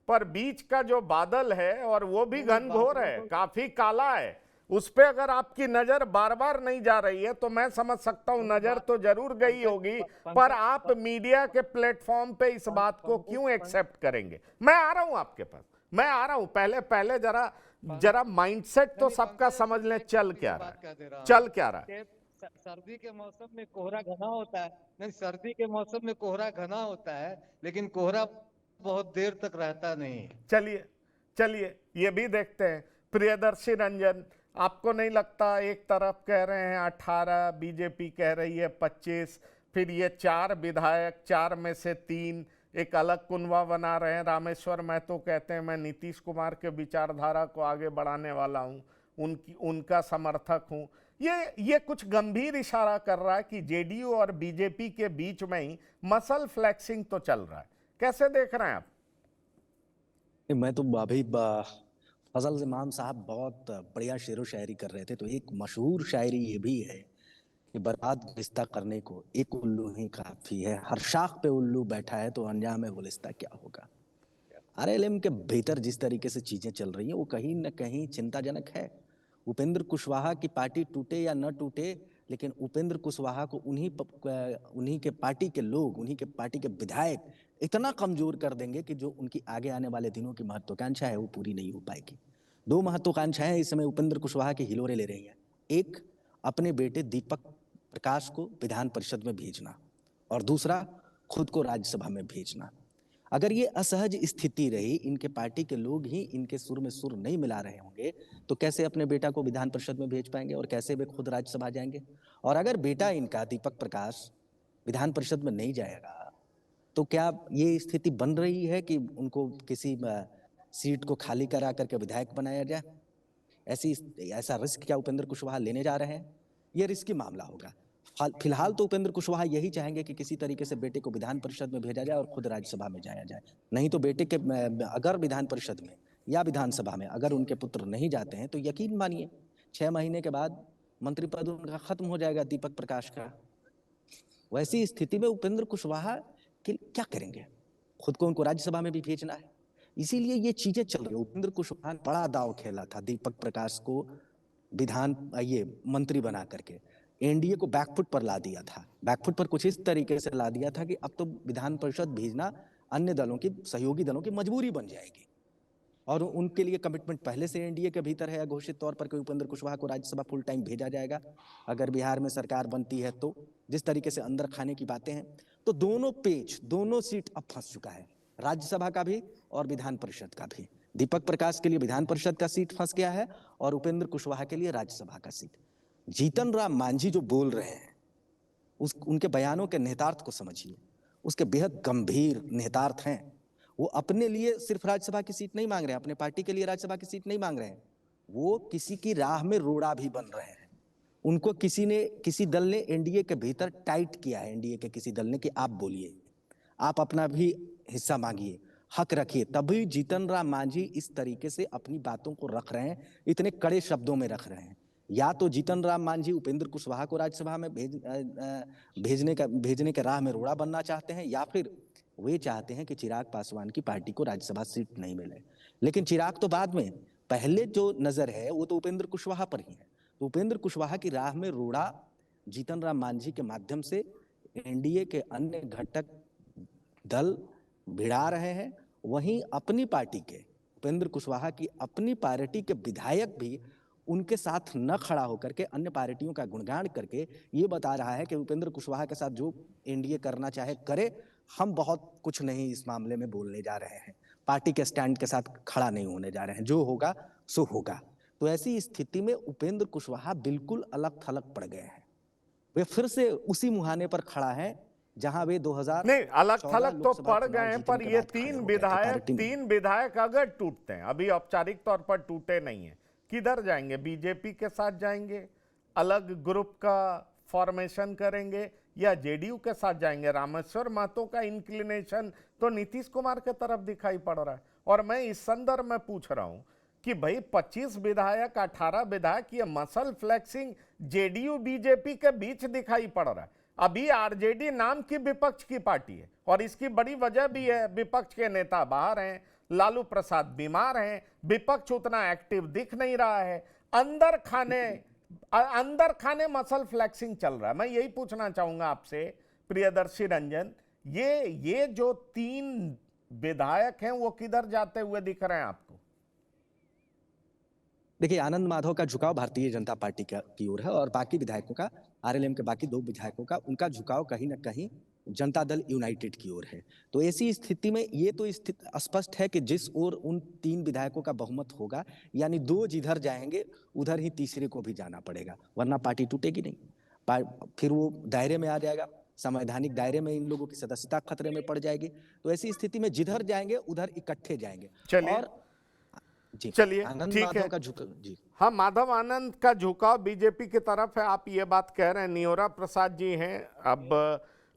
पर बीच का जो बादल है और वो भी घनघोर है, काफी काला है, उस पे अगर आपकी नजर बार बार नहीं जा रही है तो मैं समझ सकता हूं नजर तो जरूर गई होगी, पर आप मीडिया के प्लेटफॉर्म पे इस बात को क्यों एक्सेप्ट करेंगे? मैं आ रहा हूं आपके पास, मैं आ रहा हूं। पहले जरा माइंडसेट तो सबका समझ लें, चल क्या रहा है, चल क्या रहा है। सर्दी के मौसम में कोहरा घना होता है, नहीं सर्दी के मौसम में कोहरा घना होता है, लेकिन कोहरा बहुत देर तक रहता नहीं। चलिए ये भी देखते हैं। प्रियदर्शी रंजन, आपको नहीं लगता एक तरफ कह रहे हैं 18, बीजेपी कह रही है 25, फिर ये 4 विधायक, 4 में से 3 एक अलग कुनवा बना रहे हैं। रामेश्वर महतो कहते हैं मैं नीतीश कुमार के विचारधारा को आगे बढ़ाने वाला हूं, उनका समर्थक हूं। ये कुछ गंभीर इशारा कर रहा है कि जेडीयू और बीजेपी के बीच में ही मसल फ्लैक्सिंग तो चल रहा है। कैसे देख रहे हैं आप? मैं तो अभी फजल इमाम साहब बहुत बढ़िया शेर व शायरी कर रहे थे, तो एक मशहूर शायरी ये भी है कि बर्बाद गुलिस्ता करने को एक उल्लू ही काफी है, हर शाख पे उल्लू बैठा है तो अंजाम गुलिस्ता क्या होगा। आरएलएम के भीतर जिस तरीके से चीजें चल रही हैं वो कहीं न कहीं चिंताजनक है। उपेंद्र कुशवाहा की पार्टी टूटे या न टूटे, लेकिन उपेंद्र कुशवाहा को उन्हीं के पार्टी के लोग, उन्हीं के पार्टी के विधायक इतना कमजोर कर देंगे कि जो उनकी आगे आने वाले दिनों की महत्वाकांक्षा है वो पूरी नहीं हो पाएगी। 2 महत्वाकांक्षाएं इस समय उपेंद्र कुशवाहा की हिलोरे ले रही हैं। एक, अपने बेटे दीपक प्रकाश को विधान परिषद में भेजना, और दूसरा खुद को राज्यसभा में भेजना। अगर ये असहज स्थिति रही, इनके पार्टी के लोग ही इनके सुर में सुर नहीं मिला रहे होंगे, तो कैसे अपने बेटा को विधान परिषद में भेज पाएंगे और कैसे वे खुद राज्यसभा जाएंगे? और अगर बेटा इनका दीपक प्रकाश विधान परिषद में नहीं जाएगा तो क्या ये स्थिति बन रही है कि उनको किसी सीट को खाली करा करके विधायक बनाया जाए? ऐसा रिस्क क्या उपेंद्र कुशवाहा लेने जा रहे हैं? ये रिस्की मामला होगा। फिलहाल तो उपेंद्र कुशवाहा यही चाहेंगे कि किसी तरीके से बेटे को विधान परिषद में भेजा जाए और खुद राज्यसभा में जाया जाए। नहीं तो बेटे के अगर विधान परिषद में या विधानसभा में अगर उनके पुत्र नहीं जाते हैं तो यकीन मानिए 6 महीने के बाद मंत्री पद उनका खत्म हो जाएगा, दीपक प्रकाश का। वैसी स्थिति में उपेंद्र कुशवाहा क्या करेंगे? खुद को उनको राज्यसभा में भी भेजना है, इसीलिए ये चीजें चल रही है। उपेंद्र कुशवाहा ने बड़ा दांव खेला था दीपक प्रकाश को मंत्री बना करके, एनडीए को बैकफुट पर ला दिया था। बैकफुट पर कुछ इस तरीके से ला दिया था कि अब तो विधान परिषद भेजना अन्य दलों की, सहयोगी दलों की मजबूरी बन जाएगी, और उनके लिए कमिटमेंट पहले से एनडीए के भीतर है घोषित तौर पर कि उपेंद्र कुशवाहा को राज्यसभा फुल टाइम भेजा जाएगा अगर बिहार में सरकार बनती है तो। जिस तरीके से अंदर खाने की बातें हैं, तो दोनों सीट अब फंस चुका है, राज्यसभा का भी और विधान परिषद का भी। दीपक प्रकाश के लिए विधान परिषद का सीट फंस गया है और उपेंद्र कुशवाहा के लिए राज्यसभा का सीट। जीतन राम मांझी जो बोल रहे हैं उनके बयानों के निहितार्थ को समझिए, उसके बेहद गंभीर निहितार्थ हैं। वो अपने लिए सिर्फ राज्यसभा की सीट नहीं मांग रहे हैं, अपने पार्टी के लिए राज्यसभा की सीट नहीं मांग रहे हैं, वो किसी की राह में रोड़ा भी बन रहे हैं। उनको किसी दल ने एनडीए के भीतर टाइट किया है, एनडीए के किसी दल ने, कि आप बोलिए, आप अपना भी हिस्सा मांगिए, हक रखिए। तभी जीतन राम मांझी इस तरीके से अपनी बातों को रख रहे हैं, इतने कड़े शब्दों में रख रहे हैं। या तो जीतन राम मांझी उपेंद्र कुशवाहा को राज्यसभा में भेजने के राह में रोड़ा बनना चाहते हैं, या फिर वे चाहते हैं कि चिराग पासवान की पार्टी को राज्यसभा सीट नहीं मिले। लेकिन चिराग तो बाद में, पहले जो नजर है वो तो उपेंद्र कुशवाहा पर ही है। तो उपेंद्र कुशवाहा की राह में रोड़ा जीतन राम मांझी के माध्यम से एनडीए के अन्य घटक दल भिड़ा रहे हैं। वहीं अपनी पार्टी के, उपेंद्र कुशवाहा की अपनी पार्टी के विधायक भी उनके साथ न खड़ा होकर के अन्य पार्टियों का गुणगान करके ये बता रहा है कि उपेंद्र कुशवाहा के साथ जो एनडीए करना चाहे करे, हम बहुत कुछ नहीं इस मामले में बोलने जा रहे हैं, पार्टी के स्टैंड के साथ खड़ा नहीं होने जा रहे हैं, जो होगा सो होगा। तो ऐसी स्थिति में उपेंद्र कुशवाहा बिल्कुल अलग थलग पड़ गए हैं। वे फिर से उसी मुहाने पर खड़ा है जहां वे 2000 नहीं, अलग थलग तो पड़ गए हैं, पर ये 3 विधायक अगर टूटते हैं, अभी औपचारिक तौर पर टूटे नहीं है, किधर जाएंगे? बीजेपी के साथ जाएंगे, अलग ग्रुप का फॉर्मेशन करेंगे, या जेडीयू के साथ जाएंगे? रामेश्वर महतो का इंक्लिनेशन तो नीतीश कुमार के तरफ दिखाई पड़ रहा है। और मैं इस संदर्भ में पूछ रहा हूं कि भाई 25 विधायक 18 विधायक, ये मसल फ्लेक्सिंग जेडीयू बीजेपी के बीच दिखाई पड़ रहा है। अभी आरजेडी नाम की विपक्ष की पार्टी है और इसकी बड़ी वजह भी है, विपक्ष के नेता बाहर हैं, लालू प्रसाद बीमार हैं, विपक्ष उतना एक्टिव दिख नहीं रहा है, अंदर खाने मसल फ्लेक्सिंग चल रहा है। मैं यही पूछना चाहूंगा आपसे प्रियदर्शी रंजन, ये जो 3 विधायक हैं वो किधर जाते हुए दिख रहे हैं आपको? देखिए, आनंद माधव का झुकाव भारतीय जनता पार्टी की ओर है और बाकी विधायकों का, आरएलएम के बाकी 2 विधायकों का, उनका झुकाव कहीं ना कहीं जनता दल यूनाइटेड की ओर है। तो ऐसी स्थिति में ये तो स्थिति स्पष्ट है कि जिस ओर उन 3 विधायकों का बहुमत होगा, यानी 2 जिधर जाएंगे उधर ही तीसरे को भी जाना पड़ेगा, वरना पार्टी टूटेगी नहीं। फिर वो दायरे में आ जाएगा, संवैधानिक दायरे में इन लोगों की सदस्यता खतरे में पड़ जाएगी। तो ऐसी स्थिति में जिधर जाएंगे उधर इकट्ठे जाएंगे। चलिए ठीक है जी हाँ, माधव आनंद का झुकाव बीजेपी की तरफ है, आप ये बात कह रहे हैं। नियोरा प्रसाद जी हैं, अब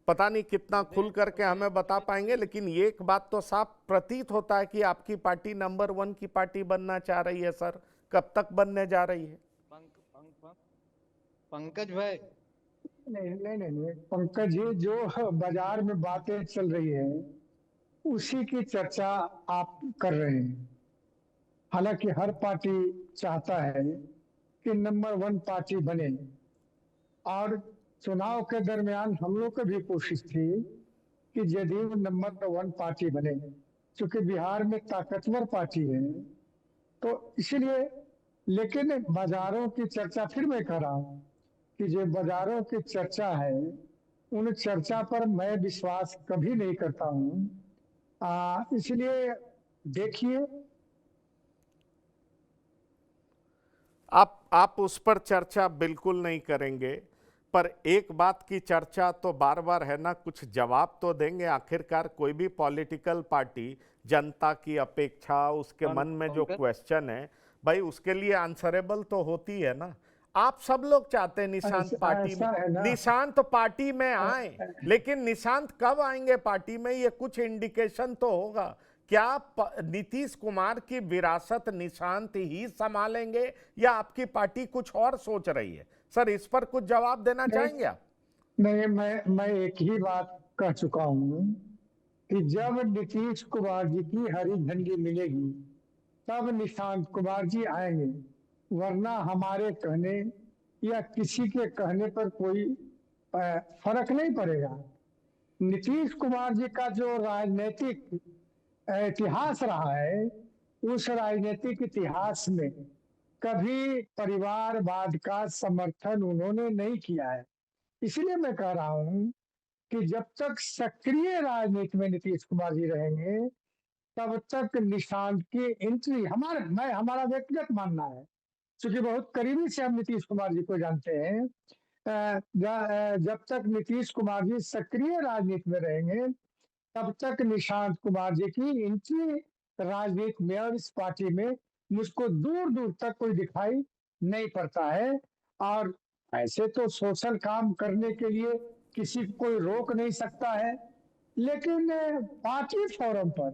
पता नहीं कितना खुल करके हमें बता पाएंगे, लेकिन ये एक बात तो साफ प्रतीत होता है कि आपकी पार्टी नंबर 1 की पार्टी बनना चाह रही है। सर, कब तक बनने जा रही है? पंकज भाई, नहीं, पंकज जी, जो बाजार में बातें चल रही है उसी की चर्चा आप कर रहे हैं। हालांकि हर पार्टी चाहता है कि नंबर 1 पार्टी बने, और चुनाव के दरमियान हम लोग की भी कोशिश थी कि जदयू नंबर 1 पार्टी बने, क्योंकि बिहार में ताकतवर पार्टी है। तो इसलिए, लेकिन बाजारों की चर्चा, फिर मैं कह रहा हूँ कि जो बाजारों की चर्चा है उन चर्चा पर मैं विश्वास कभी नहीं करता हूँ। इसलिए देखिए, आप उस पर चर्चा बिल्कुल नहीं करेंगे, पर एक बात की चर्चा तो बार बार है ना, कुछ जवाब तो देंगे। आखिरकार कोई भी पॉलिटिकल पार्टी जनता की अपेक्षा, उसके मन में जो क्वेश्चन है भाई, उसके लिए आंसरेबल तो होती है ना। आप सब लोग चाहते हैं निशांत पार्टी में, निशांत पार्टी में आए, लेकिन निशांत कब आएंगे पार्टी में, ये कुछ इंडिकेशन तो होगा। क्या नीतीश कुमार की विरासत निशांत ही संभालेंगे या आपकी पार्टी कुछ और सोच रही है? सर, इस पर कुछ जवाब देना चाहेंगे आप? नहीं, मैं एक ही बात कह चुका हूँ कि जब नीतीश कुमार जी की हरी झंडी मिलेगी तब निशांत कुमार जी आएंगे, वरना हमारे कहने या किसी के कहने पर कोई फर्क नहीं पड़ेगा। नीतीश कुमार जी का जो राजनीतिक इतिहास रहा है, उस राजनीतिक इतिहास में कभी परिवारवाद का समर्थन उन्होंने नहीं किया है। इसलिए मैं कह रहा हूं कि जब तक सक्रिय राजनीति में नीतीश कुमार जी रहेंगे तब तक निशांत की एंट्री, हमारा व्यक्तिगत मानना है, क्योंकि बहुत करीबी से हम नीतीश कुमार जी को जानते हैं, जब तक नीतीश कुमार जी सक्रिय राजनीति में रहेंगे तब तक निशांत कुमार जी की एंट्री राजनीति में और इस पार्टी में मुझको दूर दूर तक कोई दिखाई नहीं पड़ता है। और ऐसे तो सोशल काम करने के लिए किसी को कोई रोक नहीं सकता है, लेकिन पार्टी फोरम पर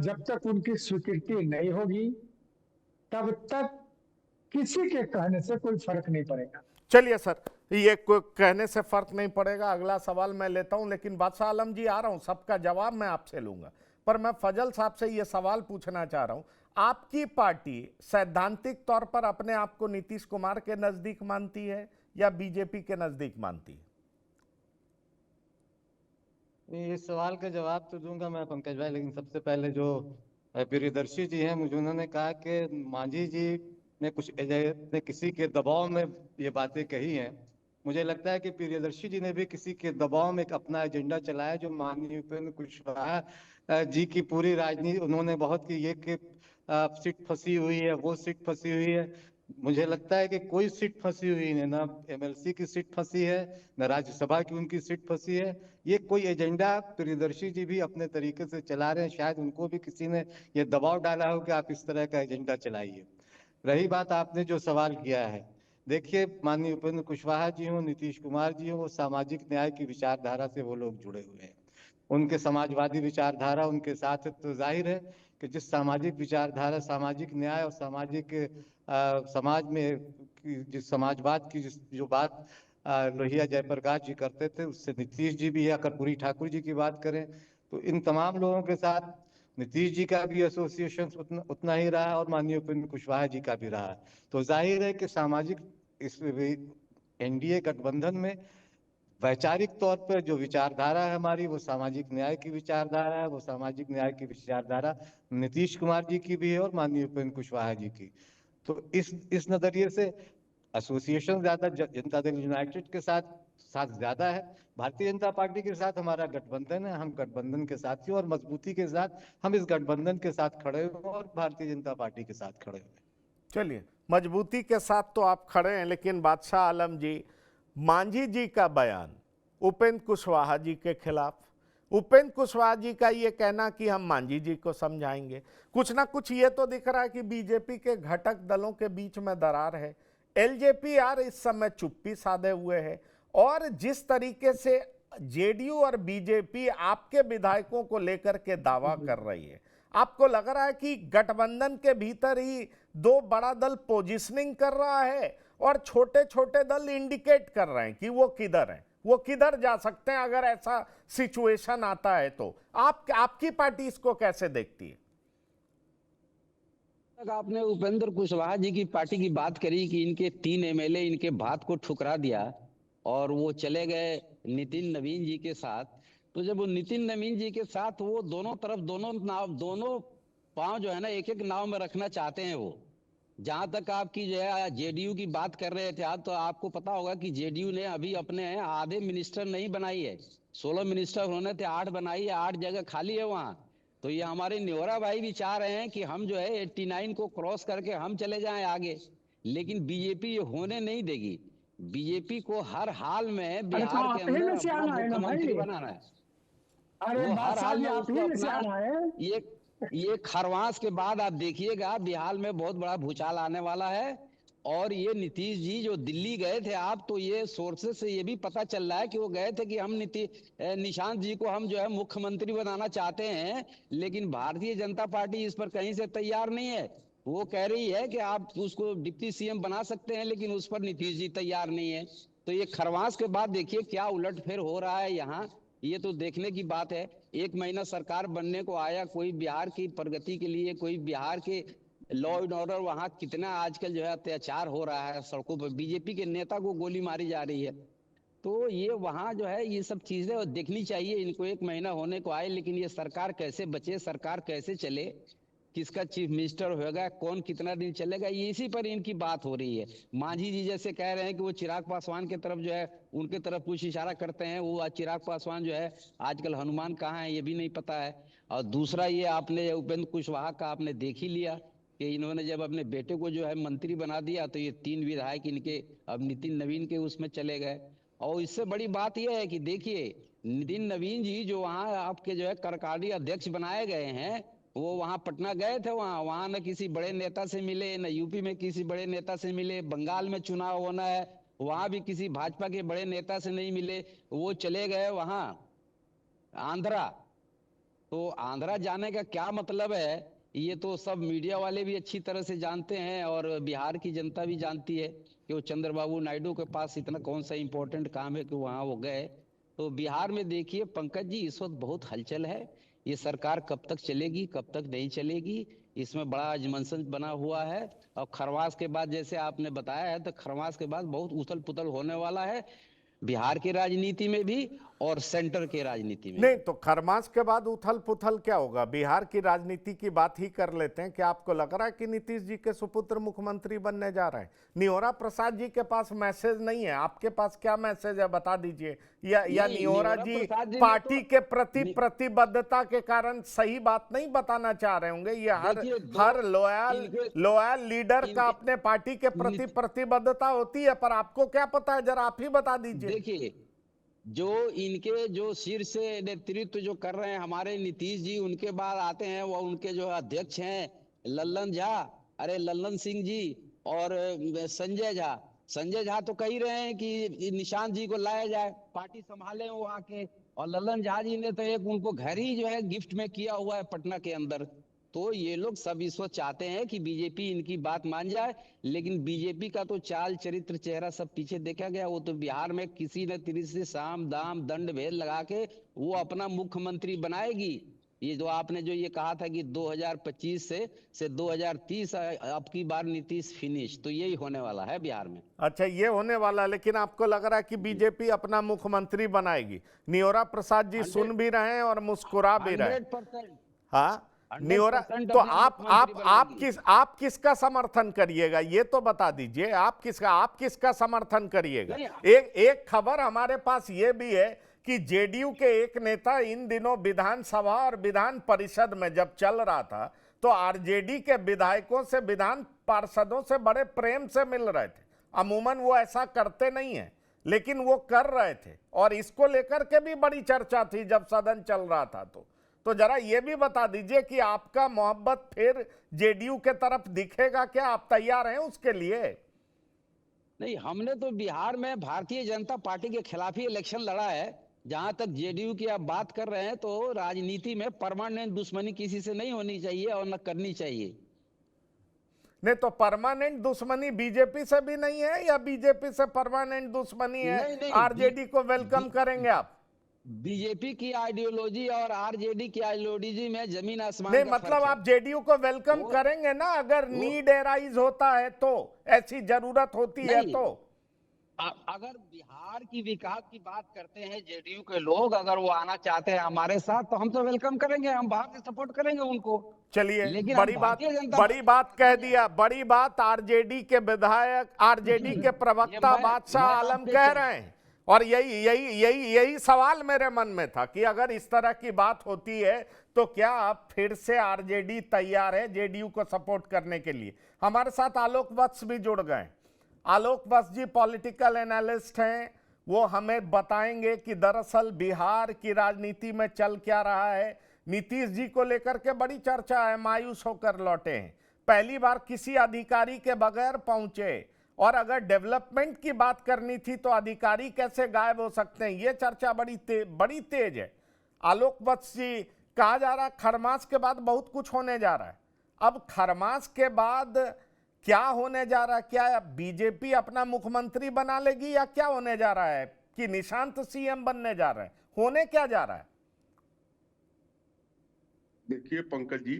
जब तक उनकी स्वीकृति नहीं होगी तब तक किसी के कहने से कोई फर्क नहीं पड़ेगा। चलिए सर, ये कहने से फर्क नहीं पड़ेगा, अगला सवाल मैं लेता हूं, लेकिन बादशाह आलम जी आ रहा हूं, सबका जवाब मैं आपसे लूंगा, पर मैं फजल साहब से ये सवाल पूछना चाह रहा हूं। आपकी पार्टी सैद्धांतिक तौर पर अपने आप को नीतीश कुमार के नजदीक मानती है या बीजेपी के नजदीक मानती है? इस सवाल का जवाब तो दूंगा मैं पंकज भाई, लेकिन सबसे पहले जो प्रियदर्शी जी हैं, मुझे उन्होंने कहा कि मांझी जी ने किसी के दबाव में ये बातें कही हैं। मुझे लगता है कि प्रियदर्शी जी ने भी किसी के दबाव में एक अपना एजेंडा चलाया, जो माननीय उपेंद्र कुशवाहा जी की पूरी राजनीति उन्होंने बहुत की, ये कि सीट फंसी हुई है, वो सीट फंसी हुई है। मुझे लगता है कि कोई सीट फंसी हुई नहीं, ना एमएलसी की सीट फंसी है, ना राज्यसभा की उनकी सीट फंसी है। ये कोई एजेंडा प्रियदर्शी जी भी अपने तरीके से चला रहे हैं, शायद उनको भी किसी ने ये दबाव डाला हो कि आप इस तरह का एजेंडा चलाइए। रही बात आपने जो सवाल किया है, देखिए माननीय उपेंद्र कुशवाहा जी हो, नीतीश कुमार जी हो, वो सामाजिक न्याय की विचारधारा से वो लोग जुड़े हुए हैं, उनके समाजवादी विचारधारा उनके साथ है, तो जाहिर है कि जिस सामाजिक विचारधारा, सामाजिक न्याय और सामाजिक समाज में जिस समाजवाद की जो बात लोहिया जयप्रकाश जी करते थे, उससे नीतीश जी भी है। कर्पूरी ठाकुर जी की बात करें तो इन तमाम लोगों के साथ नीतीश जी का भी एसोसिएशन उतना ही रहा है और माननीय उपेंद्र कुशवाहा जी का भी रहा है। तो जाहिर है कि सामाजिक इस एनडीए गठबंधन में वैचारिक तौर पर जो विचारधारा है हमारी, वो सामाजिक न्याय की विचारधारा है। वो सामाजिक न्याय की विचारधारा नीतीश कुमार जी की भी है और माननीय उपेंद्र कुशवाहा जी की। तो इस नजरिए से एसोसिएशन ज्यादा जनता दल यूनाइटेड के साथ ज्यादा है। भारतीय जनता पार्टी के साथ हमारा गठबंधन है, हम गठबंधन के साथ ही और मजबूती के साथ हम इस गठबंधन के साथ खड़े हुए और भारतीय जनता पार्टी के साथ खड़े हुए। चलिए, मजबूती के साथ तो आप खड़े हैं, लेकिन बादशाह आलम जी, मांझी जी का बयान उपेंद्र कुशवाहा जी के खिलाफ, उपेंद्र कुशवाहा जी का ये कहना कि हम मांझी जी को समझाएंगे, कुछ ना कुछ ये तो दिख रहा है कि बीजेपी के घटक दलों के बीच में दरार है। एलजेपीआर इस समय चुप्पी साधे हुए है और जिस तरीके से जेडीयू और बीजेपी आपके विधायकों को लेकर के दावा कर रही है, आपको लग रहा है कि गठबंधन के भीतर ही दो बड़ा दल पोजीशनिंग कर रहा है और छोटे छोटे दल इंडिकेट कर रहे हैं कि वो किधर हैं, वो किधर जा सकते हैं अगर ऐसा सिचुएशन आता है तो? आपकी पार्टी इसको कैसे देखती है? आपने उपेंद्र कुशवाहा जी की पार्टी की बात करी कि इनके 3 एमएलए इनके बात को ठुकरा दिया और वो चले गए नितिन नवीन जी के साथ। तो जब वो नितिन नवीन जी के साथ वो दोनों तरफ दोनों पांव जो है ना एक एक नाव में रखना चाहते हैं। वो जहां तक आपकी जो है जेडीयू की बात कर रहे थे आप, तो आपको पता होगा कि जेडीयू ने अभी अपने आधे मिनिस्टर नहीं बनाई है, 16 मिनिस्टर होने थे 8 बनाई है, 8 जगह खाली है वहां। तो ये हमारे न्योरा भाई भी चाह रहे हैं कि हम जो है 89 को क्रॉस करके हम चले जाएं आगे, लेकिन बीजेपी ये होने नहीं देगी। बीजेपी को हर हाल में बिहार के अंदर अपना मुख्यमंत्री बनाना है। वो हर हाल में उसको अपना ये खरवास के बाद आप देखिएगा बिहार में बहुत बड़ा भूचाल आने वाला है। और ये नीतीश जी जो दिल्ली गए थे आप, तो ये सोर्सेस से ये भी पता चल रहा है कि वो गए थे कि हम निशांत जी को हम जो है मुख्यमंत्री बनाना चाहते हैं, लेकिन भारतीय जनता पार्टी इस पर कहीं से तैयार नहीं है। वो कह रही है कि आप उसको डिप्टी सीएम बना सकते हैं, लेकिन उस पर नीतीश जी तैयार नहीं है। तो ये खरवास के बाद देखिए क्या उलटफेर हो रहा है यहाँ, ये तो देखने की बात है। 1 महीना सरकार बनने को आया, कोई बिहार की प्रगति के लिए, कोई बिहार के लॉ एंड ऑर्डर, वहां कितना आजकल जो है अत्याचार हो रहा है सड़कों पर, बीजेपी के नेता को गोली मारी जा रही है। तो ये वहां जो है ये सब चीजें देखनी चाहिए इनको। 1 महीना होने को आए, लेकिन ये सरकार कैसे बचे, सरकार कैसे चले, किसका चीफ मिनिस्टर होगा, कौन कितना दिन चलेगा, ये इसी पर इनकी बात हो रही है। मांझी जी जैसे कह रहे हैं कि वो चिराग पासवान की तरफ जो है उनके तरफ कुछ इशारा करते हैं, वो चिराग पासवान जो है आजकल हनुमान कहाँ है ये भी नहीं पता है। और दूसरा ये आपने उपेंद्र कुशवाहा का आपने देख ही लिया कि इन्होंने जब अपने बेटे को जो है मंत्री बना दिया, तो ये 3 विधायक इनके अब नितिन नवीन के उसमें चले गए। और इससे बड़ी बात यह है कि देखिए नितिन नवीन जी जो वहाँ आपके जो है कार्यकारी अध्यक्ष बनाए गए हैं, वो वहां पटना गए थे, वहां न किसी बड़े नेता से मिले, न यूपी में किसी बड़े नेता से मिले, बंगाल में चुनाव होना है वहां भी किसी भाजपा के बड़े नेता से नहीं मिले, वो चले गए वहां आंध्रा। तो आंध्रा जाने का क्या मतलब है, ये तो सब मीडिया वाले भी अच्छी तरह से जानते हैं और बिहार की जनता भी जानती है कि वो चंद्रबाबू नायडू के पास इतना कौन सा इंपॉर्टेंट काम है कि वहां वो गए। तो बिहार में देखिए पंकज जी इस वक्त बहुत हलचल है, ये सरकार कब तक चलेगी कब तक नहीं चलेगी, इसमें बड़ा अजमंसन बना हुआ है। और खरवास के बाद जैसे आपने बताया है, तो खरवास के बाद बहुत उथल पुथल होने वाला है बिहार की राजनीति में भी और सेंटर के राजनीति में। नहीं तो खरमास के बाद उथल पुथल क्या होगा, बिहार की राजनीति की बात ही कर लेते हैं। क्या आपको लग रहा है कि नीतीश जी के सुपुत्र मुख्यमंत्री बनने जा रहे हैं? नियोरा प्रसाद जी के पास मैसेज नहीं है, आपके पास क्या मैसेज है बता दीजिए। या नियोरा जी पार्टी के प्रति प्रतिबद्धता के कारण सही बात नहीं बताना चाह रहे होंगे। ये हर लॉयल लीडर का अपने पार्टी के प्रति प्रतिबद्धता होती है, पर आपको क्या पता है, जरा आप ही बता दीजिए। देखिए जो इनके जो शीर्ष नेतृत्व जो कर रहे हैं हमारे नीतीश जी, उनके बाद आते हैं वो उनके जो अध्यक्ष हैं लल्लन झा, अरे लल्लन सिंह जी और संजय झा तो कह ही रहे हैं कि निशांत जी को लाया जाए, पार्टी संभाले वो आके। और लल्लन झा जी ने तो एक उनको घर ही जो है गिफ्ट में किया हुआ है पटना के अंदर। तो ये लोग सब इस वक्त चाहते हैं कि बीजेपी इनकी बात मान जाए, लेकिन बीजेपी का तो चाल चरित्र चेहरा सब पीछे देखा गया। वो तो बिहार में किसी न किसी से साम दाम दंड भेद लगा के वो अपना मुख्यमंत्री बनाएगी। ये जो आपने जो ये कहा था कि 2025 से 2030 अब की बार नीतीश फिनिश, तो यही होने वाला है बिहार में। अच्छा, ये होने वाला, लेकिन आपको लग रहा है कि बीजेपी अपना मुख्यमंत्री बनाएगी? नियोरा प्रसाद जी सुन भी रहे हैं और मुस्कुरा भी रहे हैं। 100%। हाँ, नियोरा, तो आप किसका समर्थन करिएगा ये तो बता दीजिए। आप किसका समर्थन करिएगा? एक खबर हमारे पास ये भी है कि जेडीयू के एक नेता इन दिनों विधानसभा और विधान परिषद में जब चल रहा था तो आरजेडी के विधायकों से, विधान पार्षदों से बड़े प्रेम से मिल रहे थे। अमूमन वो ऐसा करते नहीं है, लेकिन वो कर रहे थे और इसको लेकर के भी बड़ी चर्चा थी जब सदन चल रहा था। तो जरा ये भी बता दीजिए कि आपका मोहब्बत फिर जेडीयू के तरफ दिखेगा क्या? आप तैयार हैं उसके लिए? नहीं, हमने तो बिहार में भारतीय जनता पार्टी के खिलाफ ही इलेक्शन लड़ा है। जहां तक जेडीयू की आप बात कर रहे हैं, तो राजनीति में परमानेंट दुश्मनी किसी से नहीं होनी चाहिए और न करनी चाहिए। नहीं तो परमानेंट दुश्मनी बीजेपी से भी नहीं है या बीजेपी से परमानेंट दुश्मनी है? नहीं, आरजेडी को वेलकम करेंगे आप? बीजेपी की आइडियोलॉजी और आरजेडी की आइडियोलॉजी में जमीन आसमान नहीं, का मतलब फर्क है। आप जेडीयू को वेलकम करेंगे ना अगर नीड एराइज होता है तो, ऐसी जरूरत होती है तो? अगर बिहार की विकास की बात करते हैं जेडीयू के लोग, अगर वो आना चाहते हैं हमारे साथ, तो हम तो वेलकम करेंगे, हम बाहर से सपोर्ट करेंगे उनको। चलिए, लेकिन बड़ी बात कह दिया, बड़ी बात आरजेडी के विधायक, आरजेडी के प्रवक्ता बादशाह आलम कह रहे हैं। और यही सवाल मेरे मन में था कि अगर इस तरह की बात होती है तो क्या आप फिर से आरजेडी तैयार है जेडीयू को सपोर्ट करने के लिए? हमारे साथ आलोक वत्स भी जुड़ गए। आलोक वत्स जी पॉलिटिकल एनालिस्ट हैं, वो हमें बताएंगे कि दरअसल बिहार की राजनीति में चल क्या रहा है। नीतीश जी को लेकर के बड़ी चर्चा है, मायूस होकर लौटे हैं, पहली बार किसी अधिकारी के बगैर पहुंचे, और अगर डेवलपमेंट की बात करनी थी तो अधिकारी कैसे गायब हो सकते हैं, ये चर्चा बड़ी तेज है। आलोक वत्स जी, कहा जा रहा है खरमास के बाद बहुत कुछ होने जा रहा है। अब खरमास के बाद क्या होने जा रहा है? क्या बीजेपी अपना मुख्यमंत्री बना लेगी या क्या होने जा रहा है कि निशांत सीएम बनने जा रहे हैं? होने क्या जा रहा है? देखिए पंकज जी,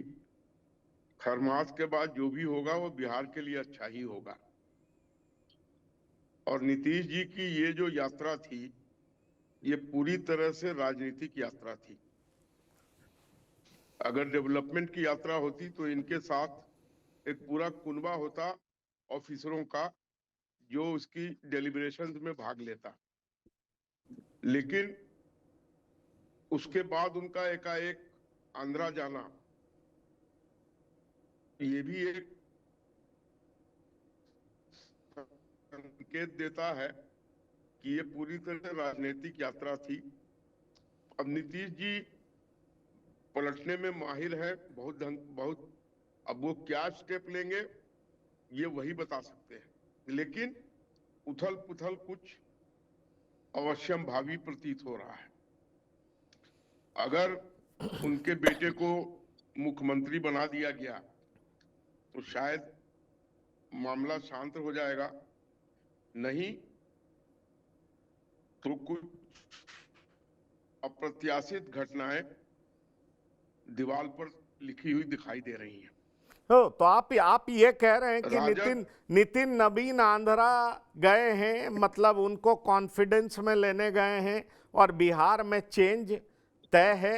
खरमास के बाद जो भी होगा वो बिहार के लिए अच्छा ही होगा। और नीतीश जी की ये जो यात्रा थी, ये पूरी तरह से राजनीतिक यात्रा थी। अगर डेवलपमेंट की यात्रा होती तो इनके साथ एक पूरा कुनबा होता ऑफिसरों का जो उसकी डेलिब्रेशंस में भाग लेता, लेकिन उसके बाद उनका एकाएक आंध्रा जाना, ये भी एक संकेत देता है कि ये पूरी तरह से राजनीतिक यात्रा थी। अब नीतीश जी पलटने में माहिर है, बहुत। अब वो क्या स्टेप लेंगे ये वही बता सकते हैं, लेकिन उथल पुथल कुछ अवश्यम भावी प्रतीत हो रहा है। अगर उनके बेटे को मुख्यमंत्री बना दिया गया तो शायद मामला शांत हो जाएगा, नहीं तो कुछ अप्रत्याशित घटनाएं दीवार पर लिखी हुई दिखाई दे रही हैं। तो आप ये कह रहे हैं कि नितिन नवीन आंध्रा गए हैं, मतलब उनको कॉन्फिडेंस में लेने गए हैं और बिहार में चेंज तय है,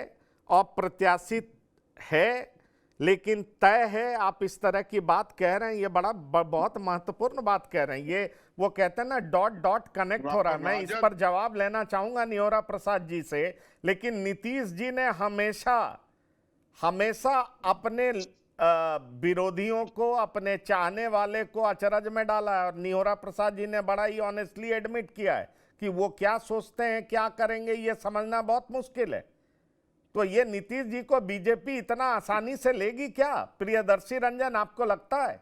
अप्रत्याशित है लेकिन तय है। आप इस तरह की बात कह रहे हैं, ये बहुत महत्वपूर्ण बात कह रहे हैं। ये वो कहते हैं ना, डॉट डॉट कनेक्ट हो रहा है। मैं इस पर जवाब लेना चाहूंगा नियोरा प्रसाद जी से, लेकिन नीतीश जी ने हमेशा अपने विरोधियों को, अपने चाहने वाले को अचरज में डाला है। और नियोरा प्रसाद जी ने बड़ा ही ऑनेस्टली एडमिट किया है कि वो क्या सोचते हैं, क्या करेंगे, ये समझना बहुत मुश्किल है। तो ये नीतीश जी को बीजेपी इतना आसानी से लेगी क्या? प्रियदर्शी रंजन, आपको लगता है?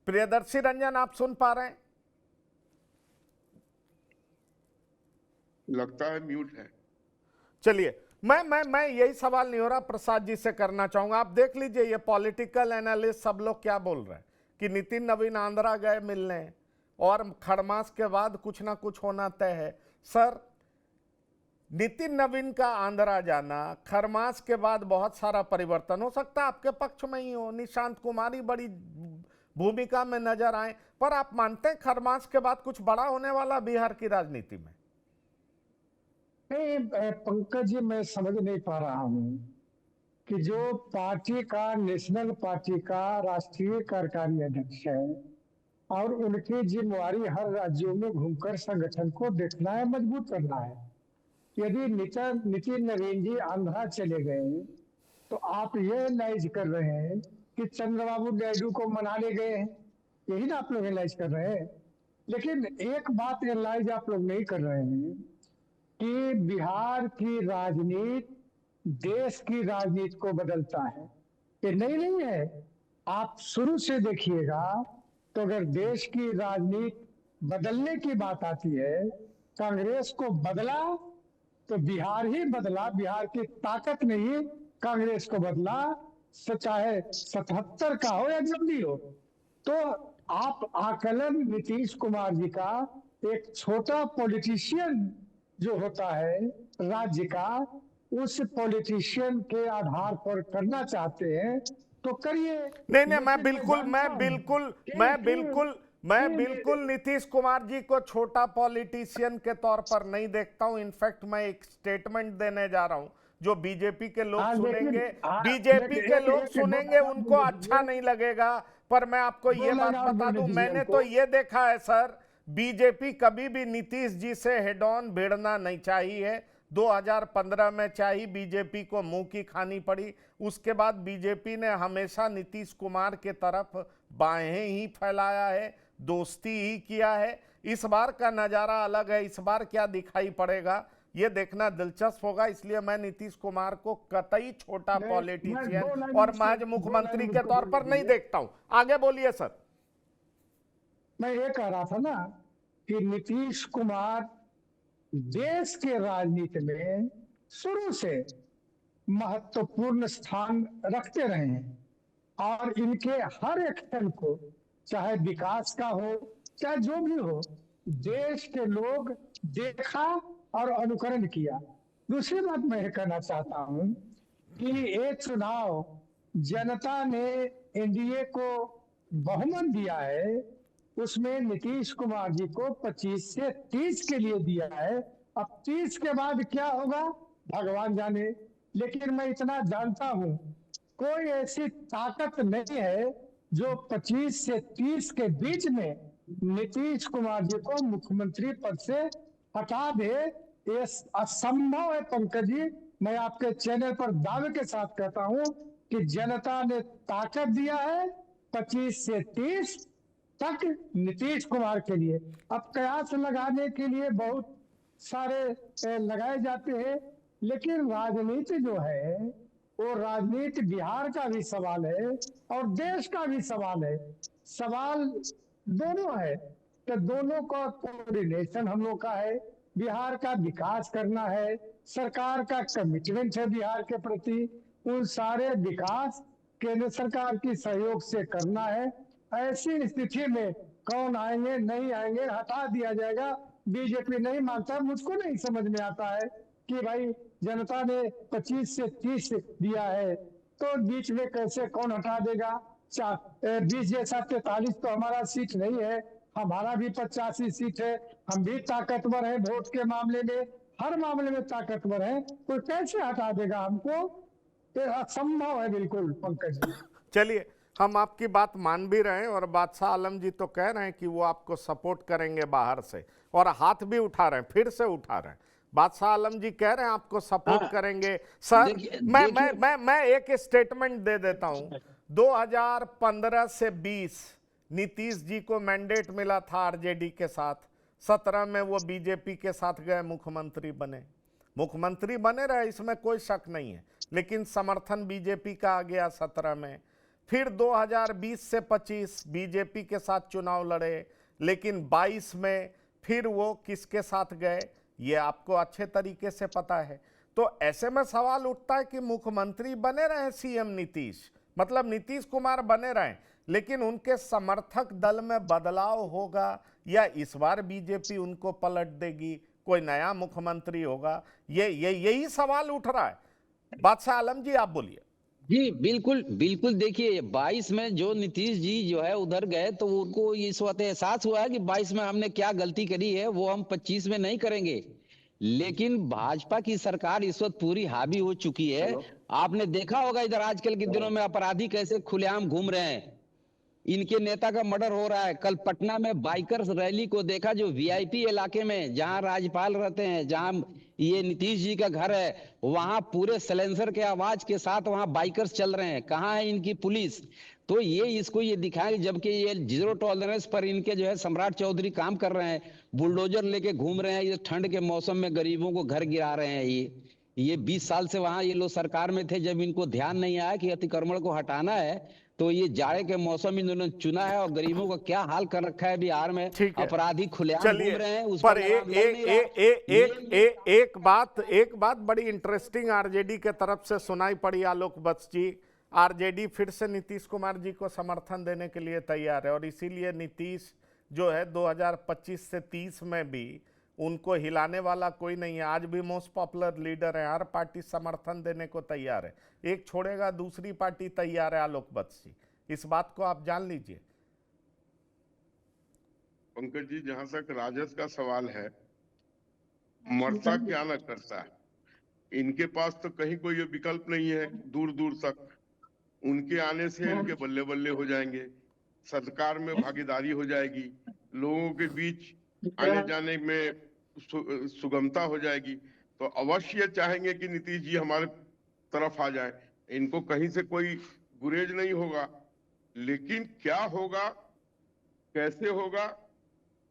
प्रियदर्शी रंजन, आप सुन पा रहे हैं? लगता है म्यूट है। चलिए, मैं यही सवाल नहीं हो रहा, प्रसाद जी से करना चाहूंगा। आप देख लीजिए, ये पॉलिटिकल एनालिस्ट सब लोग क्या बोल रहे हैं कि नितिन नवीन आंध्रा गए मिलने और खड़मास के बाद कुछ ना कुछ होना तय है। सर, नितिन नवीन का आंध्रा जाना, खरमास के बाद बहुत सारा परिवर्तन हो सकता है, आपके पक्ष में ही हो, निशांत कुमारी बड़ी भूमिका में नजर आए, पर आप मानते हैं खरमास के बाद कुछ बड़ा होने वाला बिहार की राजनीति में? नहीं पंकज जी, मैं समझ नहीं पा रहा हूँ कि जो पार्टी का, नेशनल पार्टी का राष्ट्रीय कार्यकारी अध्यक्ष है और उनकी जिम्मेवारी हर राज्यों में घूमकर संगठन को देखना है, मजबूत करना है। यदि नितिन नवीन जी आंध्रा चले गए तो आप ये एनालाइज कर रहे हैं कि चंद्रबाबू नायडू को मनाने गए हैं, यही ना आप लोग एनालाइज कर रहे हैं। लेकिन एक बात एनालाइज आप लोग नहीं कर रहे हैं कि बिहार की राजनीति देश की राजनीति को बदलता है। ये नहीं है। आप शुरू से देखिएगा तो अगर देश की राजनीति बदलने की बात आती है, कांग्रेस को बदला तो बिहार ही बदला, बिहार की ताकत ने ही कांग्रेस को बदला, चाहे 77 का हो या जब भी हो। तो आप आकलन नीतीश कुमार जी का, एक छोटा पॉलिटिशियन जो होता है राज्य का, उस पॉलिटिशियन के आधार पर करना चाहते हैं तो करिए। नहीं, मैं बिल्कुल नीतीश कुमार जी को छोटा पॉलिटिशियन के तौर पर नहीं देखता हूं। इनफैक्ट मैं एक स्टेटमेंट देने जा रहा हूं जो बीजेपी के लोग सुनेंगे, उनको अच्छा नहीं लगेगा, पर मैं आपको ये बात बता दूं, मैंने तो ये देखा है सर, बीजेपी कभी भी नीतीश जी से हेड ऑन भिड़ना नहीं चाहिए। 2015 में चाही बीजेपी को मुंह की खानी पड़ी, उसके बाद बीजेपी ने हमेशा नीतीश कुमार के तरफ बाहें ही फैलाया है, दोस्ती ही किया है। इस बार का नजारा अलग है, इस बार क्या दिखाई पड़ेगा ये देखना दिलचस्प होगा। इसलिए मैं नीतीश कुमार को कतई छोटा पॉलिटिशियन और महज मुख्यमंत्री के तौर पर नहीं देखता हूं। आगे बोलिए सर। मैं ये कह रहा था ना कि नीतीश कुमार देश के राजनीति में शुरू से महत्वपूर्ण स्थान रखते रहे हैं और इनके हर एक्शन को, चाहे विकास का हो चाहे जो भी हो, देश के लोग देखा और अनुकरण किया। दूसरी बात मैं ये कहना चाहता हूं कि ये चुनाव जनता ने एनडीए को बहुमत दिया है, उसमें नीतीश कुमार जी को 25 से 30 के लिए दिया है। अब 30 के बाद क्या होगा भगवान जाने, लेकिन मैं इतना जानता हूं कोई ऐसी ताकत नहीं है जो 25 से 30 के बीच में नीतीश कुमार जी को मुख्यमंत्री पद से हटा दे। ये असंभव है पंकज जी। मैं आपके चैनल पर दावे के साथ कहता हूं कि जनता ने ताकत दिया है 25 से 30 तक नीतीश कुमार के लिए। अब कयास लगाने के लिए बहुत सारे लगाए जाते हैं, लेकिन राजनीति जो है वो राजनीति बिहार का भी सवाल है और देश का भी सवाल है। सवाल दोनों है कि दोनों का कोऑर्डिनेशन हम लोग का है, बिहार का विकास करना है, सरकार का कमिटमेंट है बिहार के प्रति, उन सारे विकास केंद्र सरकार की सहयोग से करना है। ऐसी स्थिति में कौन आएंगे नहीं आएंगे हटा दिया जाएगा, बीजेपी नहीं मानता। मुझको नहीं समझ में आता है कि भाई जनता ने 25 से 30 दिया है तो बीच में कैसे कौन हटा देगा। 20 जैसा 43 तो हमारा सीट नहीं है, हमारा भी 85 सीट है, हम भी ताकतवर है वोट के मामले में, हर मामले में ताकतवर है, तो कैसे हटा देगा हमको? ये असंभव है बिल्कुल पंकज जी। चलिए, हम आपकी बात मान भी रहे हैं और बादशाह आलम जी तो कह रहे हैं कि वो आपको सपोर्ट करेंगे बाहर से, और हाथ भी उठा रहे हैं, फिर से उठा रहे हैं। बादशाह आलम जी कह रहे हैं आपको सपोर्ट करेंगे। सर मैं एक स्टेटमेंट दे देता हूं। 2015 से 20 नीतीश जी को मैंडेट मिला था आरजेडी के साथ, 17 में वो बीजेपी के साथ गए, मुख्यमंत्री बने रहे, इसमें कोई शक नहीं है, लेकिन समर्थन बीजेपी का आ गया 17 में। फिर 2020 से 25 बीजेपी के साथ चुनाव लड़े, लेकिन 22 में फिर वो किसके साथ गए ये आपको अच्छे तरीके से पता है। तो ऐसे में सवाल उठता है कि मुख्यमंत्री बने रहे सीएम नीतीश, मतलब नीतीश कुमार बने रहे, लेकिन उनके समर्थक दल में बदलाव होगा या इस बार बीजेपी उनको पलट देगी, कोई नया मुख्यमंत्री होगा, यही सवाल उठ रहा है। बादशाह आलम जी आप बोलिए। जी बिल्कुल बिल्कुल, देखिए 22 में जो नीतीश जी जो है उधर गए तो उनको इस वक्त एहसास हुआ है कि 22 में हमने क्या गलती करी है वो हम 25 में नहीं करेंगे। लेकिन भाजपा की सरकार इस वक्त पूरी हावी हो चुकी है। आपने देखा होगा इधर आजकल के दिनों में अपराधी कैसे खुलेआम घूम रहे हैं, इनके नेता का मर्डर हो रहा है। कल पटना में बाइकर्स रैली को देखा, जो वीआईपी इलाके में जहां राज्यपाल रहते हैं, जहां ये नीतीश जी का घर है, वहां पूरे सलेंसर के आवाज के साथ वहां बाइकर्स चल रहे हैं। कहां है इनकी पुलिस? तो ये दिखाएंगे, जबकि ये जीरो टॉलरेंस पर इनके जो है सम्राट चौधरी काम कर रहे हैं, बुलडोजर लेके घूम रहे हैं, ये ठंड के मौसम में गरीबों को घर गिरा रहे हैं। ये 20 साल से वहां ये लोग सरकार में थे, जब इनको ध्यान नहीं आया कि अतिक्रमण को हटाना है, तो ये जाड़े के मौसम इन्होंने चुना है। और गरीबों का क्या हाल कर रखा है बिहार में, अपराधी खुलेआम घूम रहे हैं। उस पर एक बात बड़ी इंटरेस्टिंग आरजेडी के तरफ से सुनाई पड़ी आलोक वत्स जी। आरजेडी फिर से नीतीश कुमार जी को समर्थन देने के लिए तैयार है और इसीलिए नीतीश जो है 2025 से 30 में भी उनको हिलाने वाला कोई नहीं है। आज भी मोस्ट पॉपुलर लीडर है, हर पार्टी समर्थन देने को तैयार है, एक छोड़ेगा दूसरी पार्टी तैयार है। आलोक वत्स जी, इस बात को आप जान लीजिए। पंकज जी, जहां तक राजद का सवाल है, मरता क्या न करता है, इनके पास तो कहीं कोई विकल्प नहीं है। दूर दूर तक उनके आने से इनके बल्ले बल्ले हो जाएंगे, सरकार में भागीदारी हो जाएगी, लोगों के बीच आने जाने में सुगमता हो जाएगी। तो अवश्य चाहेंगे कि नीतीश जी हमारे तरफ आ जाए, इनको कहीं से कोई गुरेज नहीं होगा। लेकिन क्या होगा, कैसे होगा,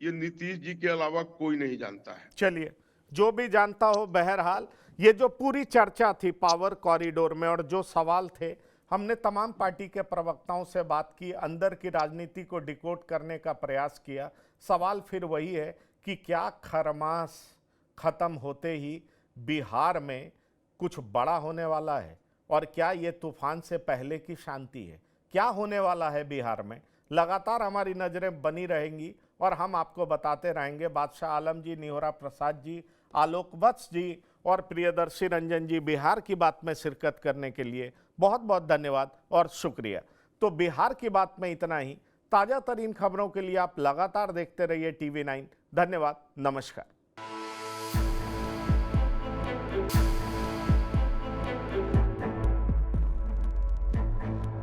ये नीतीश जी के अलावा कोई नहीं जानता है। चलिए, जो भी जानता हो, बहरहाल ये जो पूरी चर्चा थी पावर कॉरिडोर में और जो सवाल थे, हमने तमाम पार्टी के प्रवक्ताओं से बात की, अंदर की राजनीति को डिकोड करने का प्रयास किया। सवाल फिर वही है कि क्या खरमास खत्म होते ही बिहार में कुछ बड़ा होने वाला है और क्या ये तूफान से पहले की शांति है? क्या होने वाला है बिहार में? लगातार हमारी नजरें बनी रहेंगी और हम आपको बताते रहेंगे। बादशाह आलम जी, निहोरा प्रसाद जी, आलोक वत्स जी और प्रियदर्शी रंजन जी, बिहार की बात में शिरकत करने के लिए बहुत बहुत धन्यवाद और शुक्रिया। तो बिहार की बात में इतना ही। ताज़ा तरीन खबरों के लिए आप लगातार देखते रहिए TV9। धन्यवाद, नमस्कार।